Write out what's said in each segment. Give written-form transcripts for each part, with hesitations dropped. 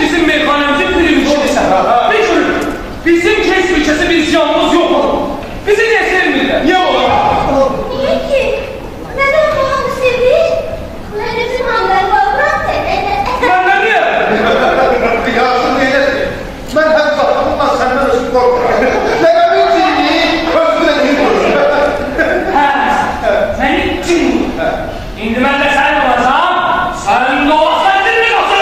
bizim meyhanemizi bitirmişsiniz. Bir görün, bizim kesmişesi bir ziyanımız yok olur. Bizi niye sevmirler? Niye olur? Niye ki? Neden bu hanı sevir? Ben bizim hanımları bırak sevir. Benden niye? Yazın neylesin? Ben hem zaten senden özüm korkuyorum. Ne bildiğini özgüne değil olur. Senin için. Şimdi ben de sen olacağım. Sen de olsan değil mi nasıl?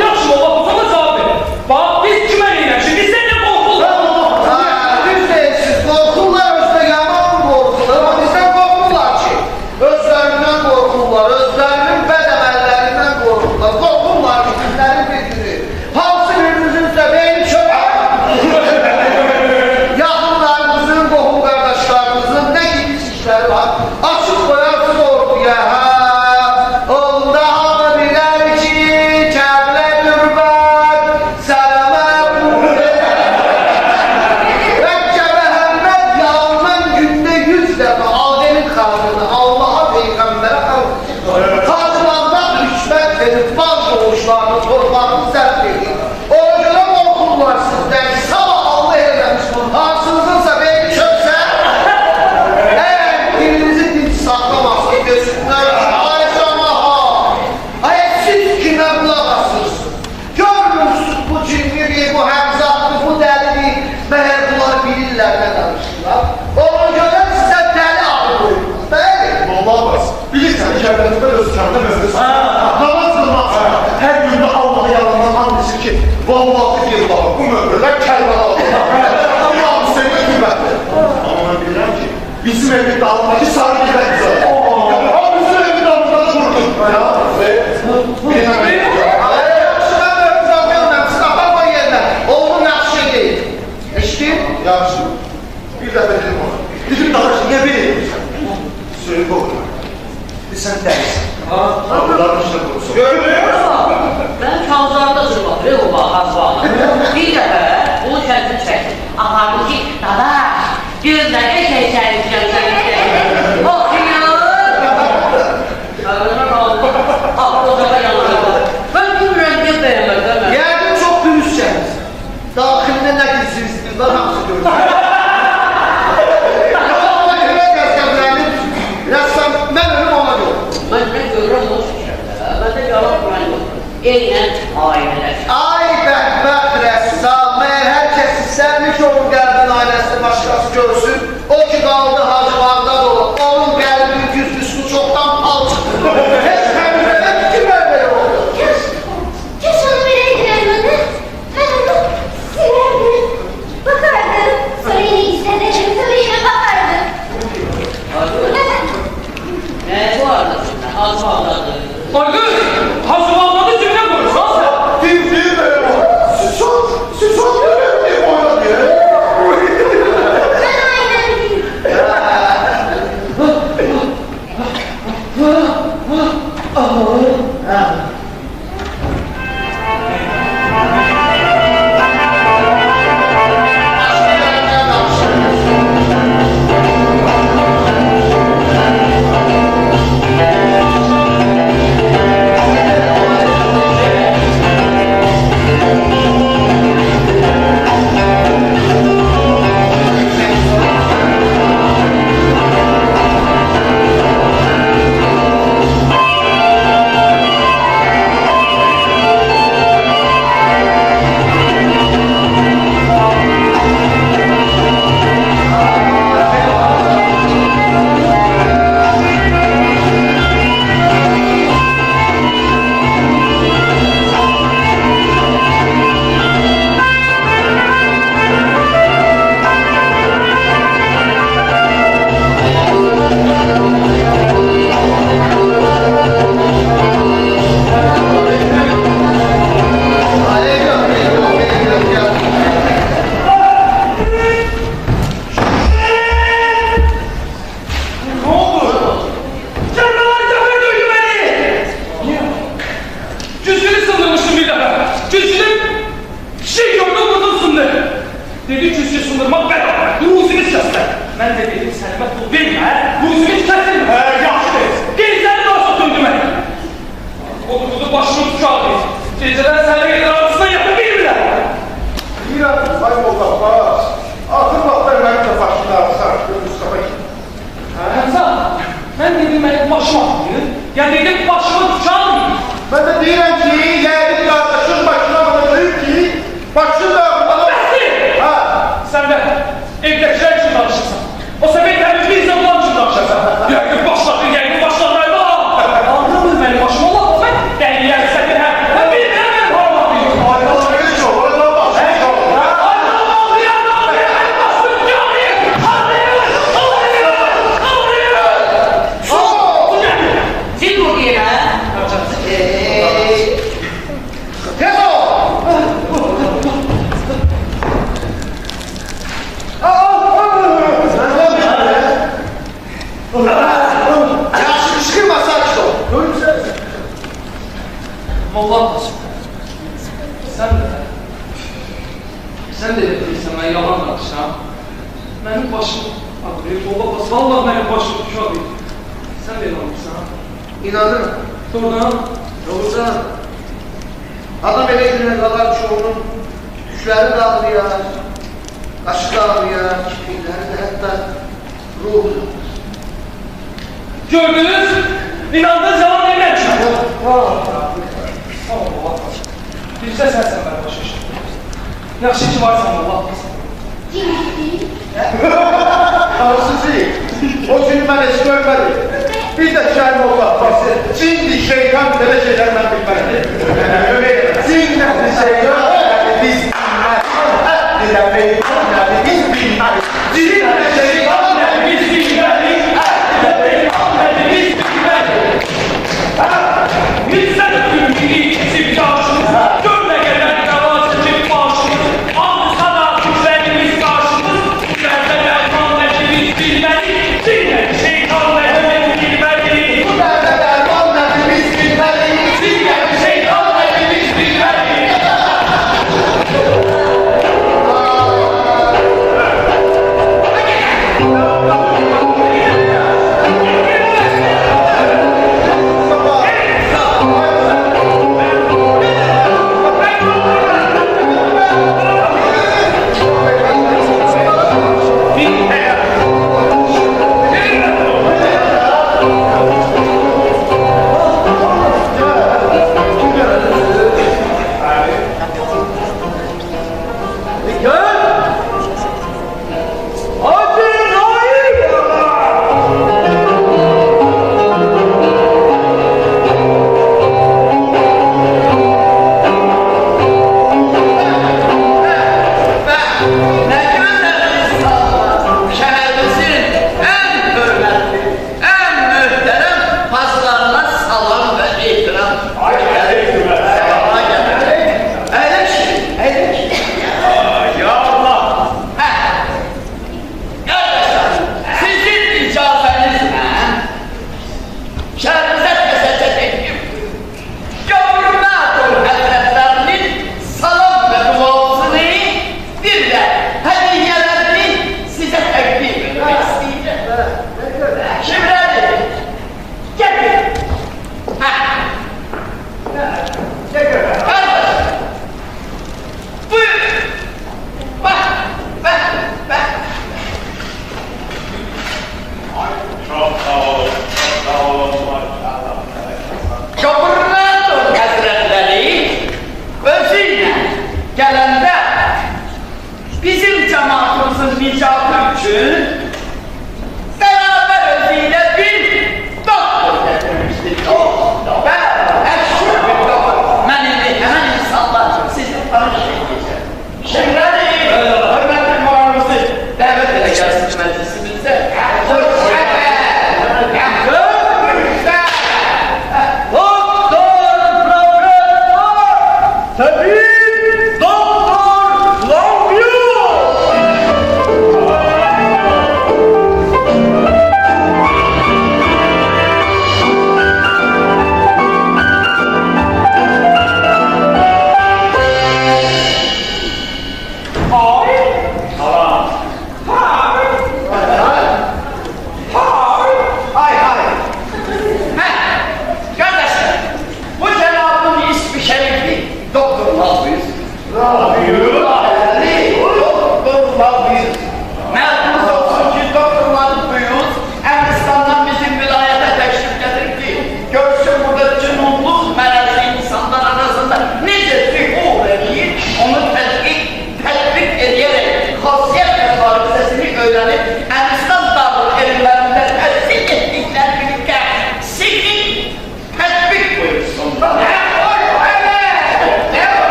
Yaxşı baba, bu sana cevap ver. Bak biz kime neyle? Şimdi sen de korkulur. Özlərindən qorxurlar, özlərinin bəd əməllərindən qorxurlar, qorxurlar ki, günlərin bir günü. Hansı birinizin beyni çöpər? Yaxınlarınızın, qohum qardaşlarınızın nə gibi işləri var? Açıq qoyarsız orduya, onda hamı bilər ki, kəblə qürbət, sələmə Məkkə Məhəmməd yalman gündə 100 dəfə Adem'in xalqını Allah'a Peyğəmbərə xalqlarına rüşvət verib baz doğuşlarını, torlarını zərb edib. O görə qorxurlar sizdən, sabah Allah eləmiş bunu. Hansınızınsa beyni çöksə, əgər dilinizi dinç saxlamasın, gözünlər, ay camaha, ay siz kimə qulaq asırsınız? Görmürsünüz bu cinliyi, bu həmzatlı, bu dəlini, məhər bunlar bilirlər nə danışırlar. Ona görə sizə dəli adı qoyurlar, bəli? Vallahi bas. Bilirsən, kəndimizdə öz kəndə məsələsi. Namaz qılmaqsa, hər gündə Allah'a yalandan and içir ki, vallahi billahi bu möhrələr Kərbəla alırlar. Allah Hüseyinə qüvvətdir. Amma mən bilirəm ki, bizim evin dalındakı sarı gidə güzel. Ama bizim evin dalında da vurdun. Ya, bilirəm. Yaxşı, mən də özəm bilməm, siz aparma yerinə. Oğlum yaxşı şey deyil. Eşkin? Yaxşı. Bir dəfə dedim ona. Dedim, dadaş, niyə belə edirsən? Söylə qoyma. Sən dəlisin. Bunların işlə qorusun. Ben kağızlarda zırvatırım o bağazlarla. Bir dəfə onu kəndin çəkdim. Apardım ki, dadaş, gözlə eşək çəkəcəm səni. Oxuyur. Ağzına qaldı. Ağzına ocağa yanılır. Ben bilmirəm ki, bəyənmədə mən. Yəqin çox dürüstçəniz. Daxilində nə gizlirsiniz, var hamısı görür. Rəssam, mən ölüm ona görə. Mən görürəm o şəkildə. Mən də yalan Quran yoxdur. Eynən ailələr. Ay bədbəxt rəssam, məyər hər kəs istərmiş onun qəlbin ailəsini başqası görsün, o ki qaldı Hacı Bağdad olur, onun qəlbinin güzlüsünü çoxdan palçıqdır. Heç həmzədə kim belə oldu? Keş onu vereydiler bana. Ben onu silerdim. Bakardım. Sonra yine izledim. Sonra yine bakardım. Bu arada, az bağladı. Aygın, hazırlanmanı cümle konuşsan sen. Sən də elə bilirsən, mən yalan danışam. Mənim başım ağrıyır, olamaz. Vallahi mənim başım düşadır. Sən də inanırsan. İnanırım. Doğrudan. Doğrudan. Adam elə günə qalar ki, onun düşləri də ağrıyar, qaşı da ağrıyar, kirpikləri də, hətta ruhu da. Gördünüz, inandınız, yalan demək. Allah. Bircə sənsən mən başa işim. Yaxşı ki varsan Allah. Cimri. Tanrısızı, o günü mən heç görmədim. Bir də şəhər oldu abbası. Cindi şeytan belə şeylər mən bilmədim. Cin nədir şeytan nədir biz bilməz. Dilə peyvan nədir biz bilməz. Cin nədir şeytan nədir biz bilməz. Dilə peyvan nədir biz bilməz. Biz sən ülkəni kesib karşımız, görlə gələn qavacı bir başımız, alsa da güzəlimiz qarşımız, güzəldə dərman nədir biz bilmədik, cinlədi şeytan nədir biz bilmədik. Bu dərdə dərman nədir biz bilmədik. Cinlədi şeytan nədir biz bilmədik.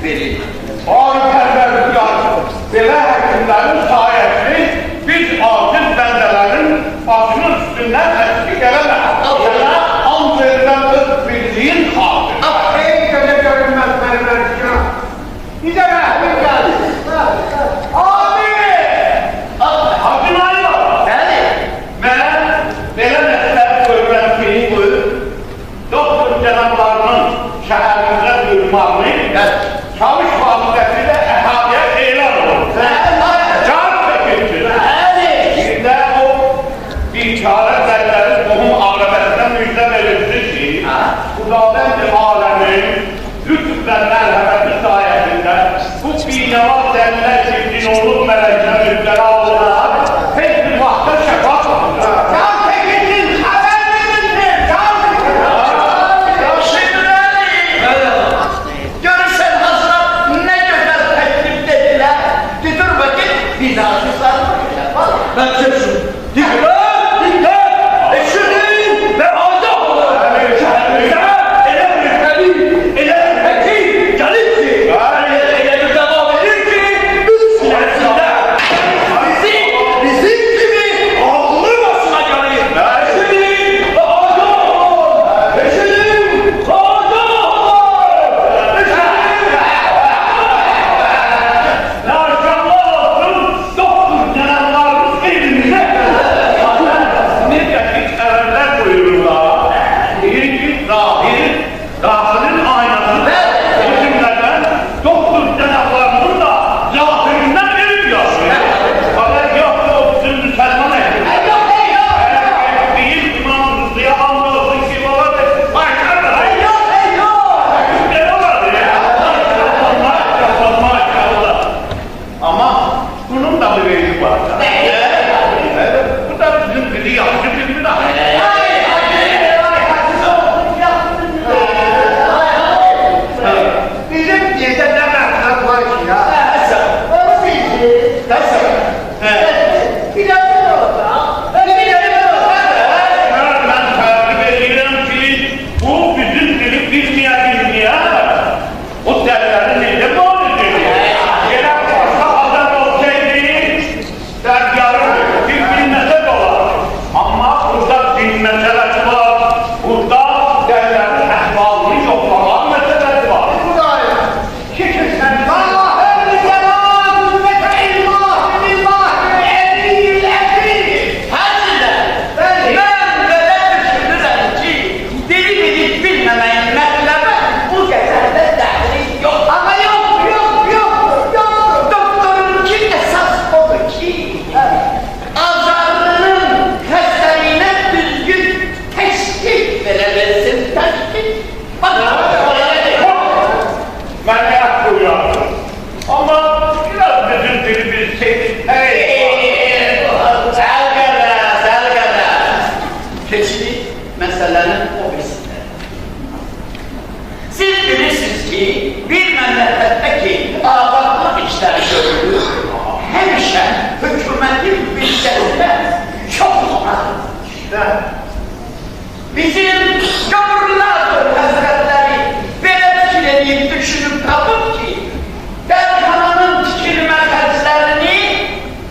verir. Ağrı pərvərliklər, belə həkimlərin sayəsini biz aciz bəndələrin başının üstündən təşkil eləmək. Sənə an verilən öz bildiyin xatir. Ey gözə görünməz pərvərliklər. Bizə rəhmin gəldi. Abi! Hacı Nail! Bəli. Mən belə məsləhət görürəm ki, doktor cənablarının şəhərimizə duyurmağını çalış vasitəsilə əhatəyə elan olur. Can çəkilsin. Bir də o biçarə zəllərin qohum ağrəbəsinə müjdə verilsin ki, Xudavənd aləmin lütf və mərhəməti sayəsində bu binəva zəllə çirkinolluq mələklə müjdələ olurlar, heç bir vaxtda şəfa tutulur. Can çəkilsin, xəbər verilsin. Can Görürsən Hazret ne güzel teklif dediler. Dur bakayım bir daha şu sarma güzel. Ben çeksin. Dikkat! Dikkat! Eşinin ve azap olur. Ele ürkeli, ele ürkeki, gelipsi. Ele bir devam edir ki, üç sinesinde bizim gibi ağlı başına gelir. Eşinin ve azap olur. Eşinin ve azap olur. Maşallah olsun, doktor cənablarımız evimizə necə xəbərlər buyururlar. Deyir ki, daxilin aynası hekimlərdən doktor cənablarımızın da zahirindən verib yaşıyor. Xəbər yoxdur o bizim müsəlman həkimlər. Deyir İmam Rüziyə and olsun ki, baba maşallah. Belə olardı ya. Maşallah. Ama bunun da bir veri var. Bu da bizim biri yaxşı filmi da. Bizim yerdə nə məqsəd var ki ya? Onu bilsin. Bir də bir olacaq. Ben təqib edirəm ki, bu bizim bilip bilmeye o dərləri necə bağlı edir? Yerə başqa adam olsaydı, dərgarı bir bilməsə də olar. Amma burada bilməsələr var, burada dərlərin əhvalını yoxlamaq məsələsi var. Buraya. Şükürsən. Allah'ın zaman hürmete ilmah ebil ebil. Hacılar ben böyle düşünürüm ki deli bilip bilmemeyin metlebe bu kadar dahil yok. Ama yok. Doktorun ki esas odur ki azarlının hastayına düzgün teşkil verebilsin. Teşkil. Bakın Ben yapıyorum. Ama biraz bizim dilimiz Selgara. Keçli meselenin o birisinde. Siz bilirsiniz ki bir memleketteki azadlık işleri görülür. Hemşe hükümetin bilgisine çok zorlanır. Bizim Cumhurbaşkanı Hazretleri böyle fikirleyip düşünüp tapıp ki Derhana'nın fikirme terslerini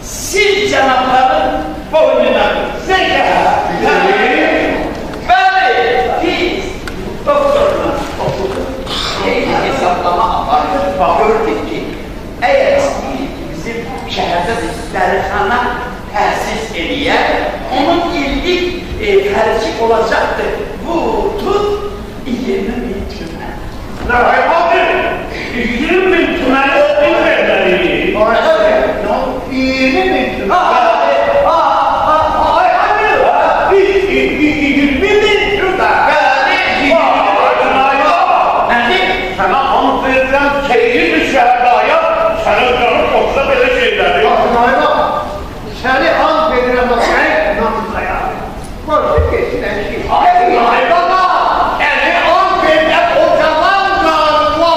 siz cenapların boynuna zeka. Böyle biz doktorlar okuduk. Hesaplama yapardık. Gördük ki eğer bizim şehirde Derhana tesis ediyor, onun ilk tercih olacaktır. Bu tut 20 bin tümen. Ne yapalım? 20 bin tümeni bilmedi. 20 bin tümen. 20 bin tümen. Sana an verilen keyif bir şehrdaya, sana canı yoksa böyle şeyler yok. Seni an verirəm o səni namızaya. Qoysun geçsin əşki. Ay baba, yani an verilen o zaman canlı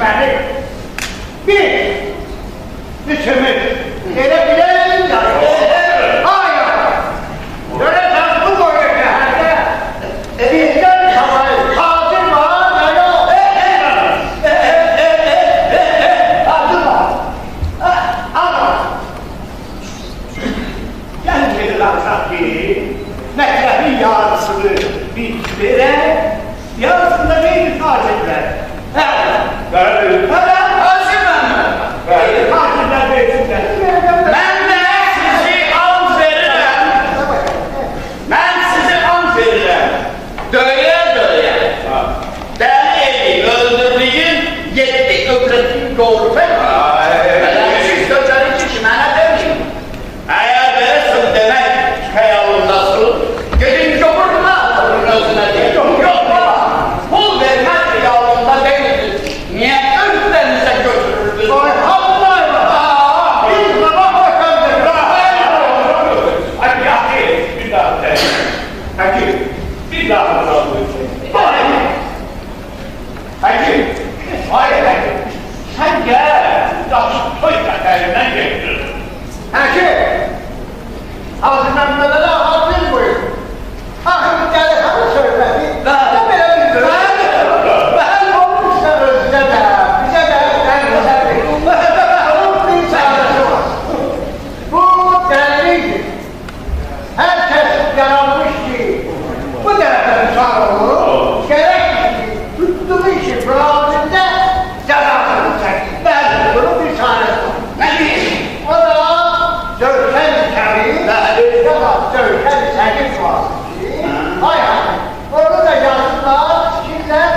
düşməni bir, üçümüz elə biləlim ya. Hayır, görəsən bu boyu şəhərdə bizdən savayı hazır var ya yox. Hazır var. Ama gel gedirlərsən ki, məktəbin yarısını biz verək, yarısında neydi tacirlər? Bəli. Hazır mənim. Tacirlər versinlər. Mən də sizi an verirəm. Mən sizi an verirəm. Döyə döyə. Dəli edin, öldürdüyün 7 övrətin qorfə. Siz sözləri ki, mənə demeyin. Əgər verirsin demək xəyalındasın, gedin yoxurma onun özünə deyil. Yox baba, pul vermək xəyalında deyildir. Niyə özlərinizə götürürdünüz? Biz baba hoşlandık. Hadi Hakim, bir daha de. Hakim, bir daha da Hakim. Hakim, hayır Hakim. Sen gel, daşı toy katerinden getir. Həkim, ağzından mənələ hazır buyur. Axı gəlir hanı söhbəti? Nə belə bildir? Bəl olmuşsa özünə də, bizə də dənizədir. Onun bir çarəsi var. Bu dəlilikdir. Hər kəs yaranmış ki, bu tərəfdən çağırılır, gərək ki, tutduğu işi pravazində cəzasını çəkir. Bəli, bunun bir çarəsi var. Ne diyeyim? O da Dövkən Kərim, ya da Dövkən Səqif var ki, hay hay, orada da yazdılar, kimlər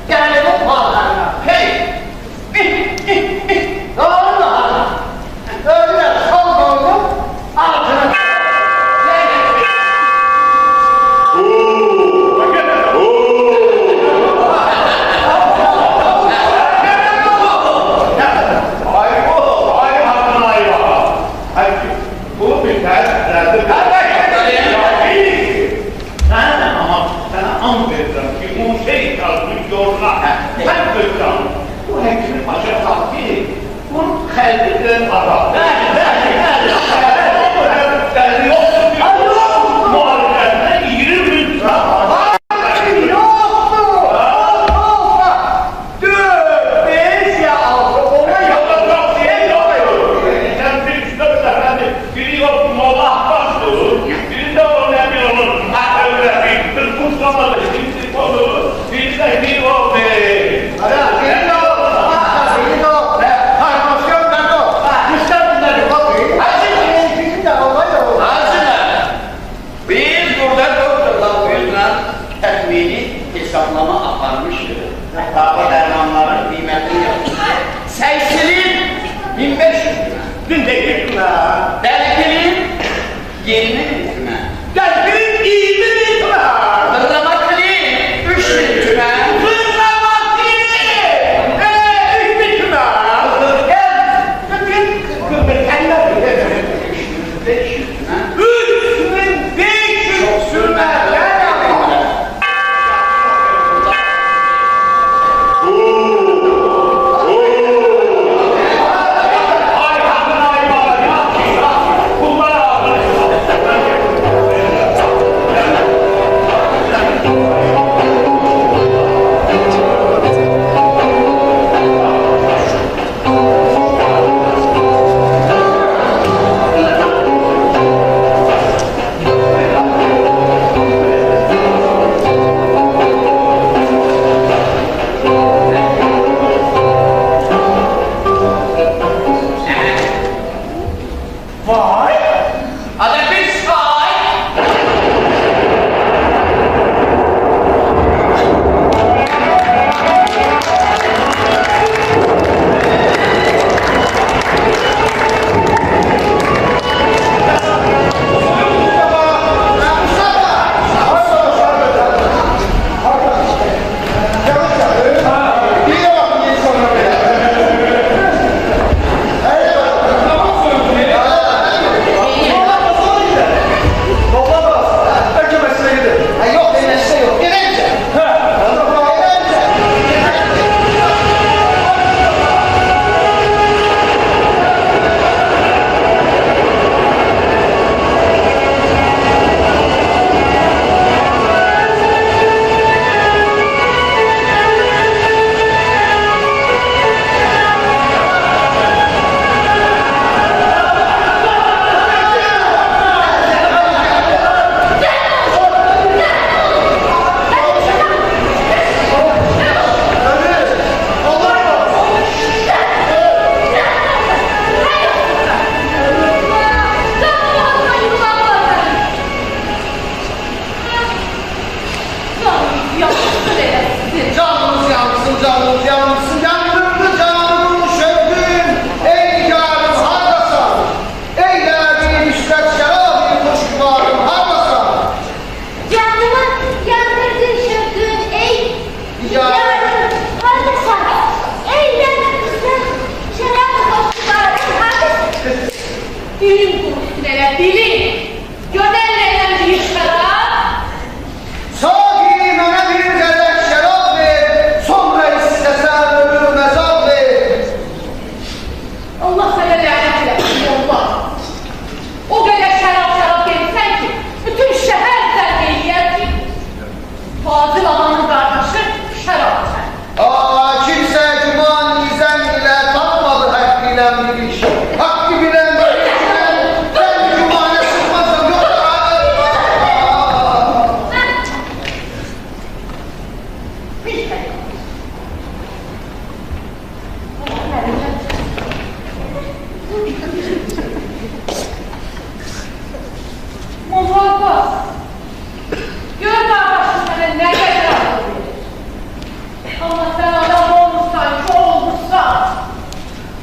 gəlimin bağlarına. Hey! Doğru mu hanım? Öyle de sol koydum, altına. Hesaplama aparmıştır. Hatta dermanların kıymetini yapmıştır. Seysilin 1500 lira. Dün de gittim ha. Delpilin 20 lira. Geldim iyi mi gittim ha. Hırlamaklin 3 lira. Fırlamak değil. 3 gittim ha. Gel. Kıbrıs kendiler. 500 lira. 3500 Çok sürmez. Ay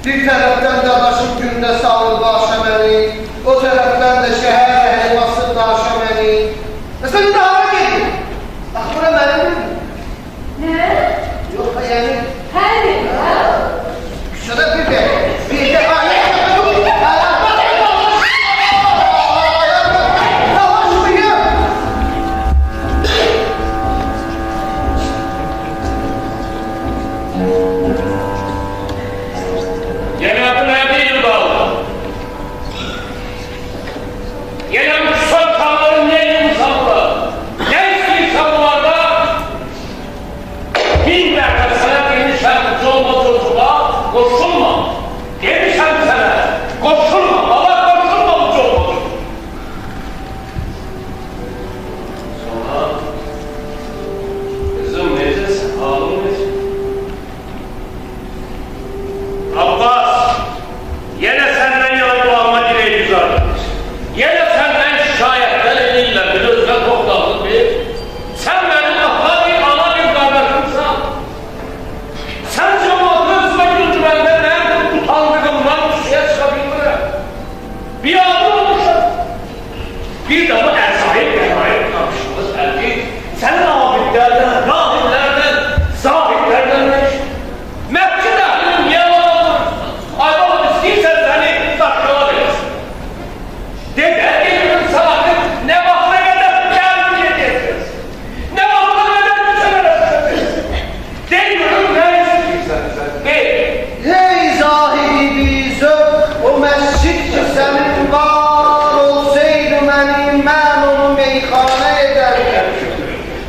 Bir tərəfdən dadaşım gündə sağlığı aşəməni, o tərəfdən də şəhər helvası daşəməni. Sən indi hara gedin? Bax, bura mənim mi? Ne? Yox, yəni, Her bir ya. küçədə bir də, Yine bu ne değil bağlı? Yine bu son kanların neyini savunlar? Ne istiyor savunlarda? Bin mertebe sana demişler olma çocuğa, koşulma. Demişler sana, koşulma, baba koşulma bu çocuğa. Sonra, kızım necesin, ağlım necesin? Abbas, yine senden yana duama dileği güzel. Yine senden şikayetler elinle bir özle toplandık bir. Sen benim ahla bir ana bir kardeşimsen. Sen cemaatı özüme güldürende ben utandığımdan kişiye çıkabilmiyorum. Bir yağmur olmuşum. Bir de bu erzahip belayet karşımız erdi. Senin abidlerden, rahimlerden, zahitlerden ne iş? Mehçid ehlinin yalanıdır. Ay baba istəyirsən səni daşkala verirsin. Dede gelirim sana ne vaxta qədər gəlin yedirsiniz. Ne vaxta qədər düşürürsünüz. Deyiyorum ne istəyirsən sən. Deyil. Ey zahiri bizök, o məscid ki sənin var olsaydı mənim, mən onu meyxana edərdim.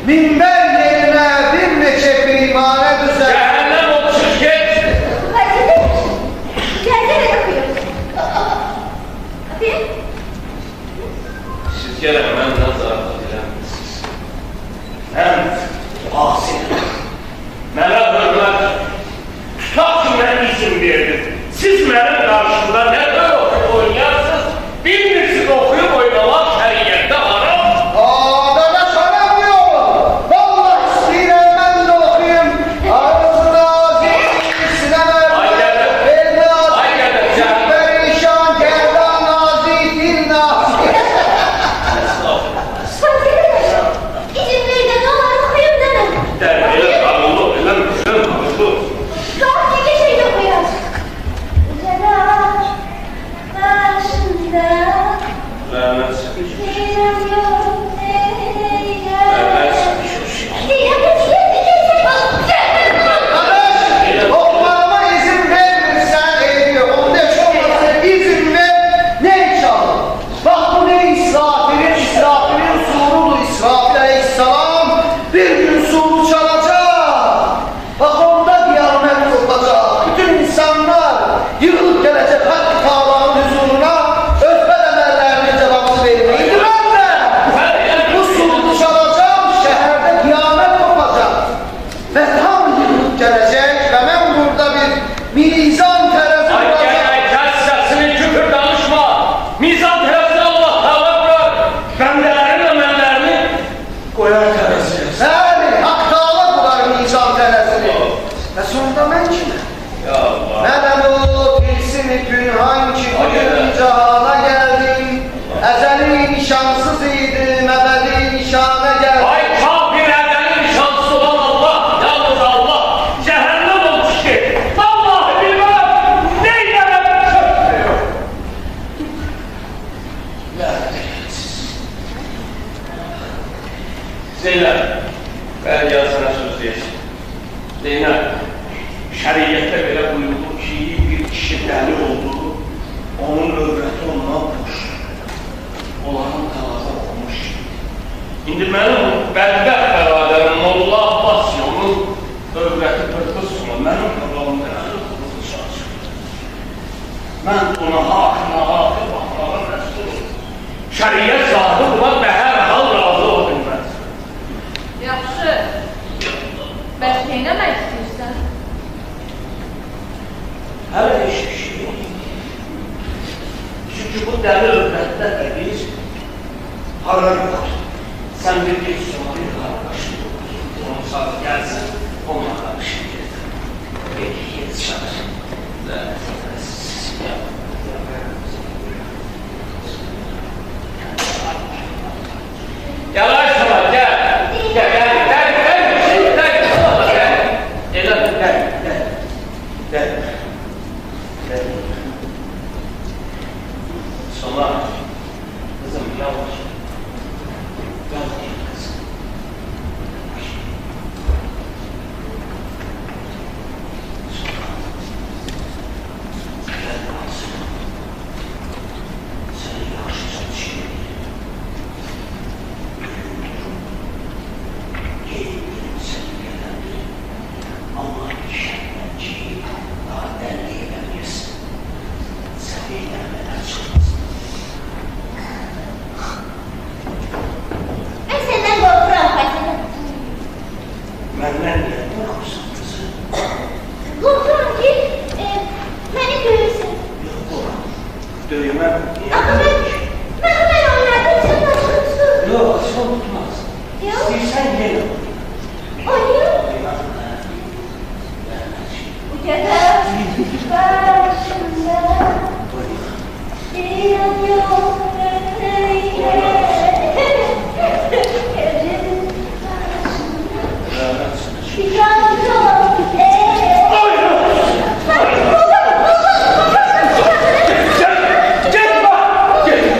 Minbər yerinə bir neçə peymanə düzəldim. Cehennem oluşur geç. Hadi. Gelsene yapıyoruz. Hadi. Siz gələn məndən zarafat eləmişsiniz. Mən asiləm. Mənə hörmət. Tutaq ki, mən izin verdim. Siz mənim qarşımda nə qədər oxuyub oynayarsınız, bilmirsiniz oxuyub oynamaq şəriyyətdə haram. Dadaş haram yok. Vallahi istəyirəm mən də oxuyum. Arızına sinəmə Ay gədə. Ay gədə, cəhənnəm. Perişan gəlda nazi dil nazi. Hadi. İzin ver de ne olur okuyayım deme. Tərbiyə qanunu, elə müslüm qanunu. Rahat bir şey yok ya. Cenab başında Lənət çıxmış. Selam yok Lənət çıxmış. Dadaş, oxumağıma izin vermirsən, eybi onun heç olmasa izin ver, ne inşallah? Bax bu ne İsrafil'in surudur İsrafil aleyhisselam, bir gün suru çalacaq. Bax onda qiyamət olacaq, bütün insanlar yığılıb gələcək Hak-ı Teala'nın huzuruna, özbəd əməllərinin cevabını verməydi. Mən də bu suru çalacaq, şəhərdə qiyamət kopacaq. Və tam yığılıb gələcək və mən burada bir mizan tərəzi Ay olacaq. gəl, kəs səsini küfür danışma. Mizan tərəzini Allah Teala bırak. Bəndələrin əməllərini qoyar tərəziyə. Bəli, Hak Teala qurar mizan tərəzini. Və sonunda mən kiməm? Ya Allah. Mənəm o tilsimi pünhan ki bugün cahana gəldim. Əzəli nişansız idim, əbədi nişana gəldim. Ay kafir ədənin şansı olan Allah, yalnız Allah. Cəhənnəm olmuş ki. Vallahi bilmem. Neylənəm söylüyor. Zeynep, ben ya sana söz diyeceğim. Zeynep, şəriyyətdə belə buyurulur ki, bir kişi dəli oldu, onun övrəti ondan boşdur. Onların talaza olmuş. İndi mənim bədbəxt bəradərim Molla Abbas onun övrəti pırtısına, mənim qıblağımda nədir çalışır. Mən ona hakim baxmağa məsulum. Şəriyyət sahibi buna bəhər hal razı ola bilməz. Yaxşı. Bəs neynəmək istəyirsən? Hələ heç bir şey yox. Çünki bu dəli övrətdə də biz hara yoxdur. Sən bir sonra bir qardaşın olur. Onun saat gəlsin, onunla qarışın gedir. Peki, yetişər. Gel. Sola. Kızım yavaş. Gel kızım. Gel kızım. Seni yaxşı çalışıyor. Gelin seni gelendi. Ama işlemden ki daha deli edemiyorsun. Seni ilerlemeden çıkmasın. Ben senden korkuram Fatih. Benden niye korkursun kızım? Korkuram ki beni dövürsün. Yok korkma. Dövmem. Ama ben oynadım sen başkasın. Yok, son tutmaz. Yok. İstersen gel. Oynuyor. Bu kadar başımda bir yan yok bir yan yok.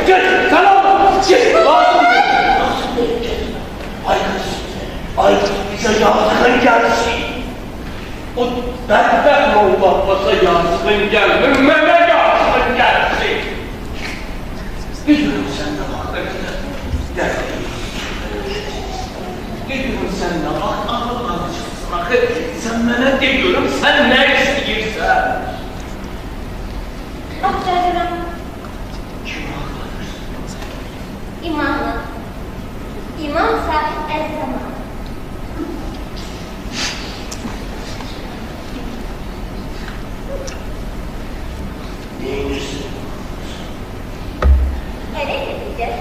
Gel, tamam. Gel, lazım. Ay kız bize yazgın gelsin. O benden olmasa yazgın gelsin, meme yazgın gelsin. Gidiyorum sen de bak, gel. Gidiyorum sen de bak, ağır alışırsın. Sen bana diyorum, sen ne istiyorsan. Aktarırım. Kim haklıdır? İmamı. İmamsa el zaman. Neymişsin? Öyle mi diyeceğiz?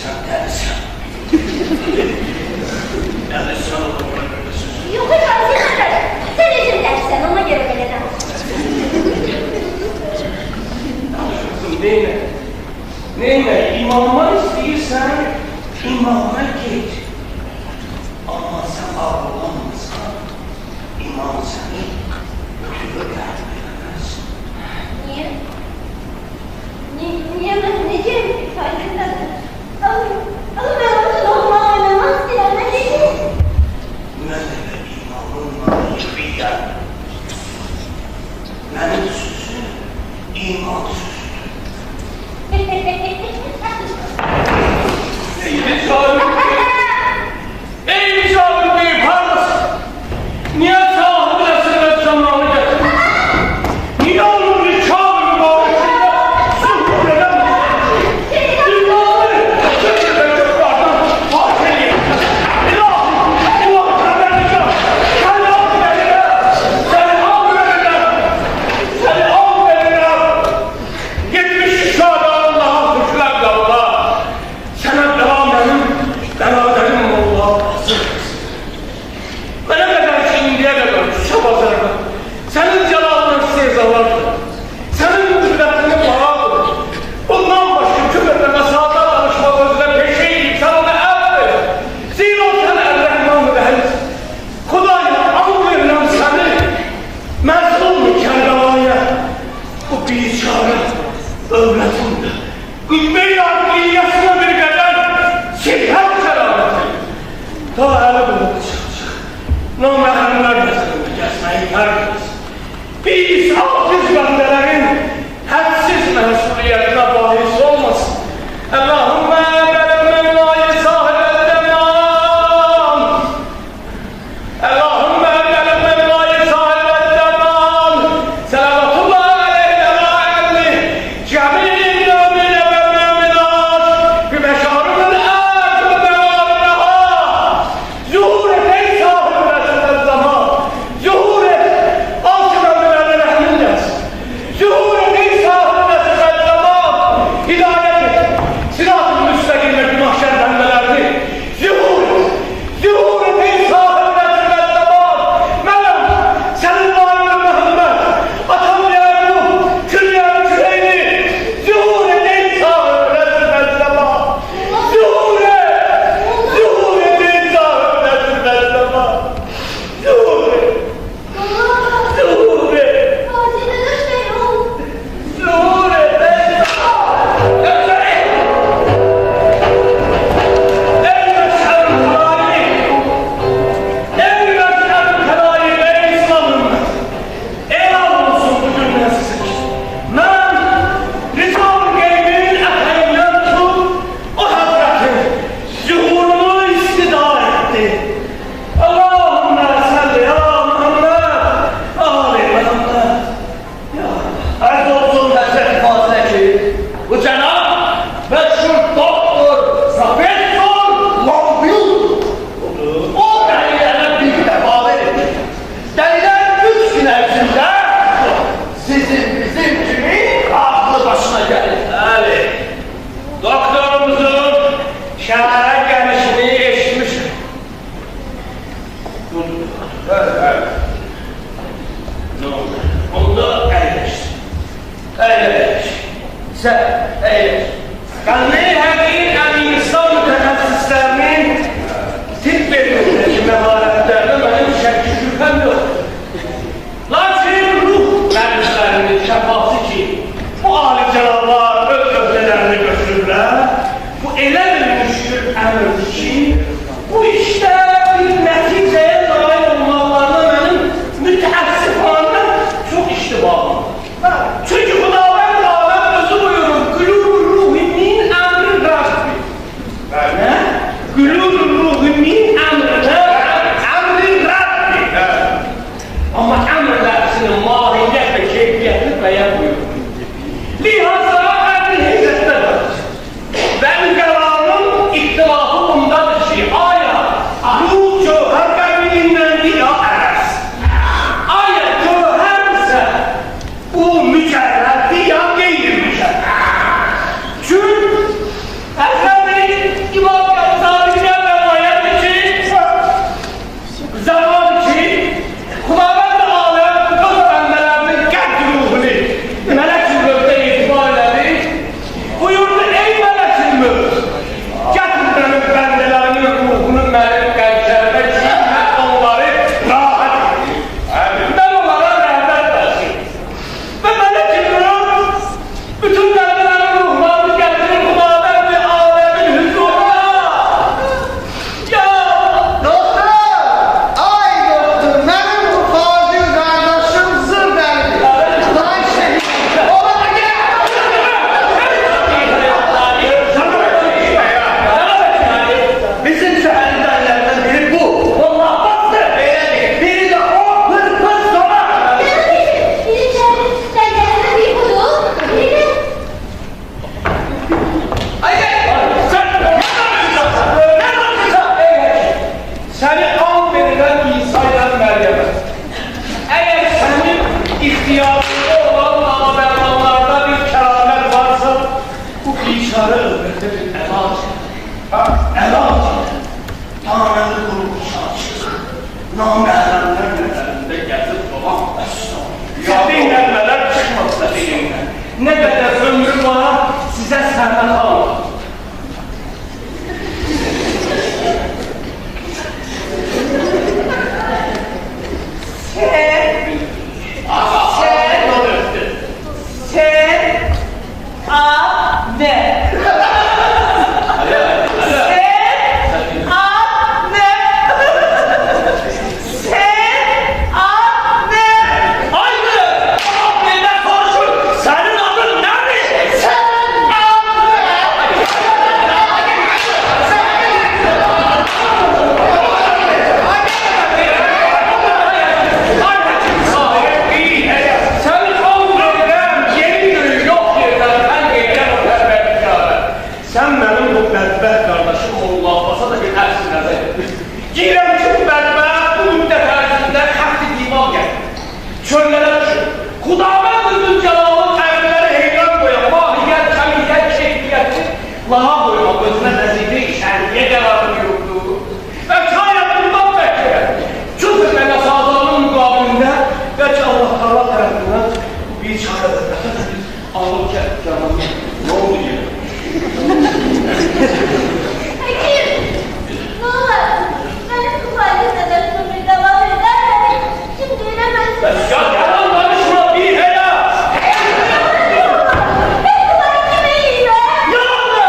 Sen dersen. Yani sana da bırakırsın. Yok efendim sen için dersen ona göre vereceğim. Kızım neyine? Neyine? İmama istiyorsan imama git. Ama sen ağlamazsan imam seni ötürü gelmeyemez. Niye? Niye ben neciyim farkındasın? Ama ben onun olma oynamaz diye ben neciyim? Ne demek imamın bir yer? Benim sözüm iman sözü. Ey Salim Ey Salim Bey pardon. Niye sahibine sebep zamanı getirdin? Niye onun bir çağırın bağışında suç veren bir şey? İmamı çekirden çok vardı. Bahçeli. İlahi sen beni gör. Seni al benimle. Seni al benimle. Seni al benimle. Gitmiş şu adam Allah'a şükürler Allah. Sana benim beraberim Allah. Bana kadar şimdiye kadar şu pazarda senin celalının sezalardır. Senin müdüretini bağlıdır. Bundan başka küfürle mesada danışma özüne peşeyim. Sen ona el ver. Zira sen el-Rahman değilsin. Kudayla anlayırım seni. Mezlum Kerbela'ya. Bu biçare övletimde. Gülmeyi adliyesine bir kadar şiddet celaleti. Ta eli bulundu çıkacak. Nomehemler meselini kesmeyi terk. Biz aciz bendelerin hadsiz mesuliyetine bahis olmasın. Allahümme benim mevlayı sahibet demam. Allahümme benim mevlayı sahibet demam. Selavatullah aleyhine ve emni. Cemil mü'mine ve mü'minat. Bir meşarımın âkı mevarinaha. Zuhur et ey sahibi Resulü zaman. Zuhur et. Altına mü'mine rahmin gelsin. Evet. Ne oldu? Onda eyleş. Sen eyleş. Kanlı həqiqin insan mütəxəssislərinin tibb verilmədəki məharətlərdə mənim şəkil şübhəm yox. Lakin ruh müəllimlərinin şəfası ki, bu alicənablar öz öhdələrini götürürlər, bu elə bir müşkül əmrdir ki, bu işdə bir nəticəyə nail olmalarına mənim mütəəssifانə çox iştibahım. Çünki Xudavənd aləm özü buyurur, qülub ruhimin əmri rəbbi. Nə? Qülub ruhimin əmri rəbbi. Amma əmr rəbbisinin mahiyyət və keyfiyyətini bəyan buyurur. Lihaza əmri heyrətdədir. Və qərarın ixtilafı bundadır ki, aya ruh cövhər qəbilindən ya ərəz. Aya cövhərsə bu mücərrəddir ya qeyri-mücərrəd. Çünki Həzrəti İmam Qəzzaliyə rəvayətdir ki, zamanı ki, Xudavənd aləm öz bəndələrinin qəlb ruhunu mələk-ül mövdə etibar elədi. Buyurdu, ey mələk-ül mövd, gətir mənim bəndələrimin ruhunu mənim qəlblərimə ki, mən onları rahat edim. Mən onlara rəhbət versin. Və mələk-ül mövd bütün bəndələrin ruhlarını gətirir Xudavənd aləmin hüzuruna. Ya! Doktor! Ay doktor! Mənim bu facil qardaşım zır dəldi. Lan şehit! Ola da gəl! Bizim şəhərimizdən biri bu. Vallahi bastır. Biri də o hırpız sonra. Biri içeriden gelene bir budur, biri de Sen ne yapıyorsun? Seni an verilen İsa ile Meryem'e. Eğer senin ihtiyacında olan nabermanlarda bir keramet varsa bu biçare ömründe bir elaç. Elaç. Tanrı'nı kuruluşarsız. Namehremlerin elinde gezip dolan esnaf. Sabin elmeler çıkmazsa elinden. Ne kadar ömrü var size senden alır. Sen benim bu bədbəxt qardaşım oğlu Abbas'a da bir ərsin nəzər et. Girəm ki, bu bədbəxt bu müddət ərzində xətti divan gəlir. Çöllərə düşür. Xudavənd Zülcəlalın əmrləri heyran qoyan, mahiyyət, kəmiyyət, keyfiyyəti laha qoymaq özünə nəzir-i şəriyyə qərarını yurdu. Və şayət bundan bəlkə küfr və nəsazanın müqabilində bəlkə Allah Teala tərəfindən bu bir çarədir. Alıb canım, ne oldu yine? Hakim, ne olur? Benim bu halde neden bir devam eder? Şimdi inemezsin. Ya yalan konuşma bir helal. Ben bu halde miyim? Yalan da.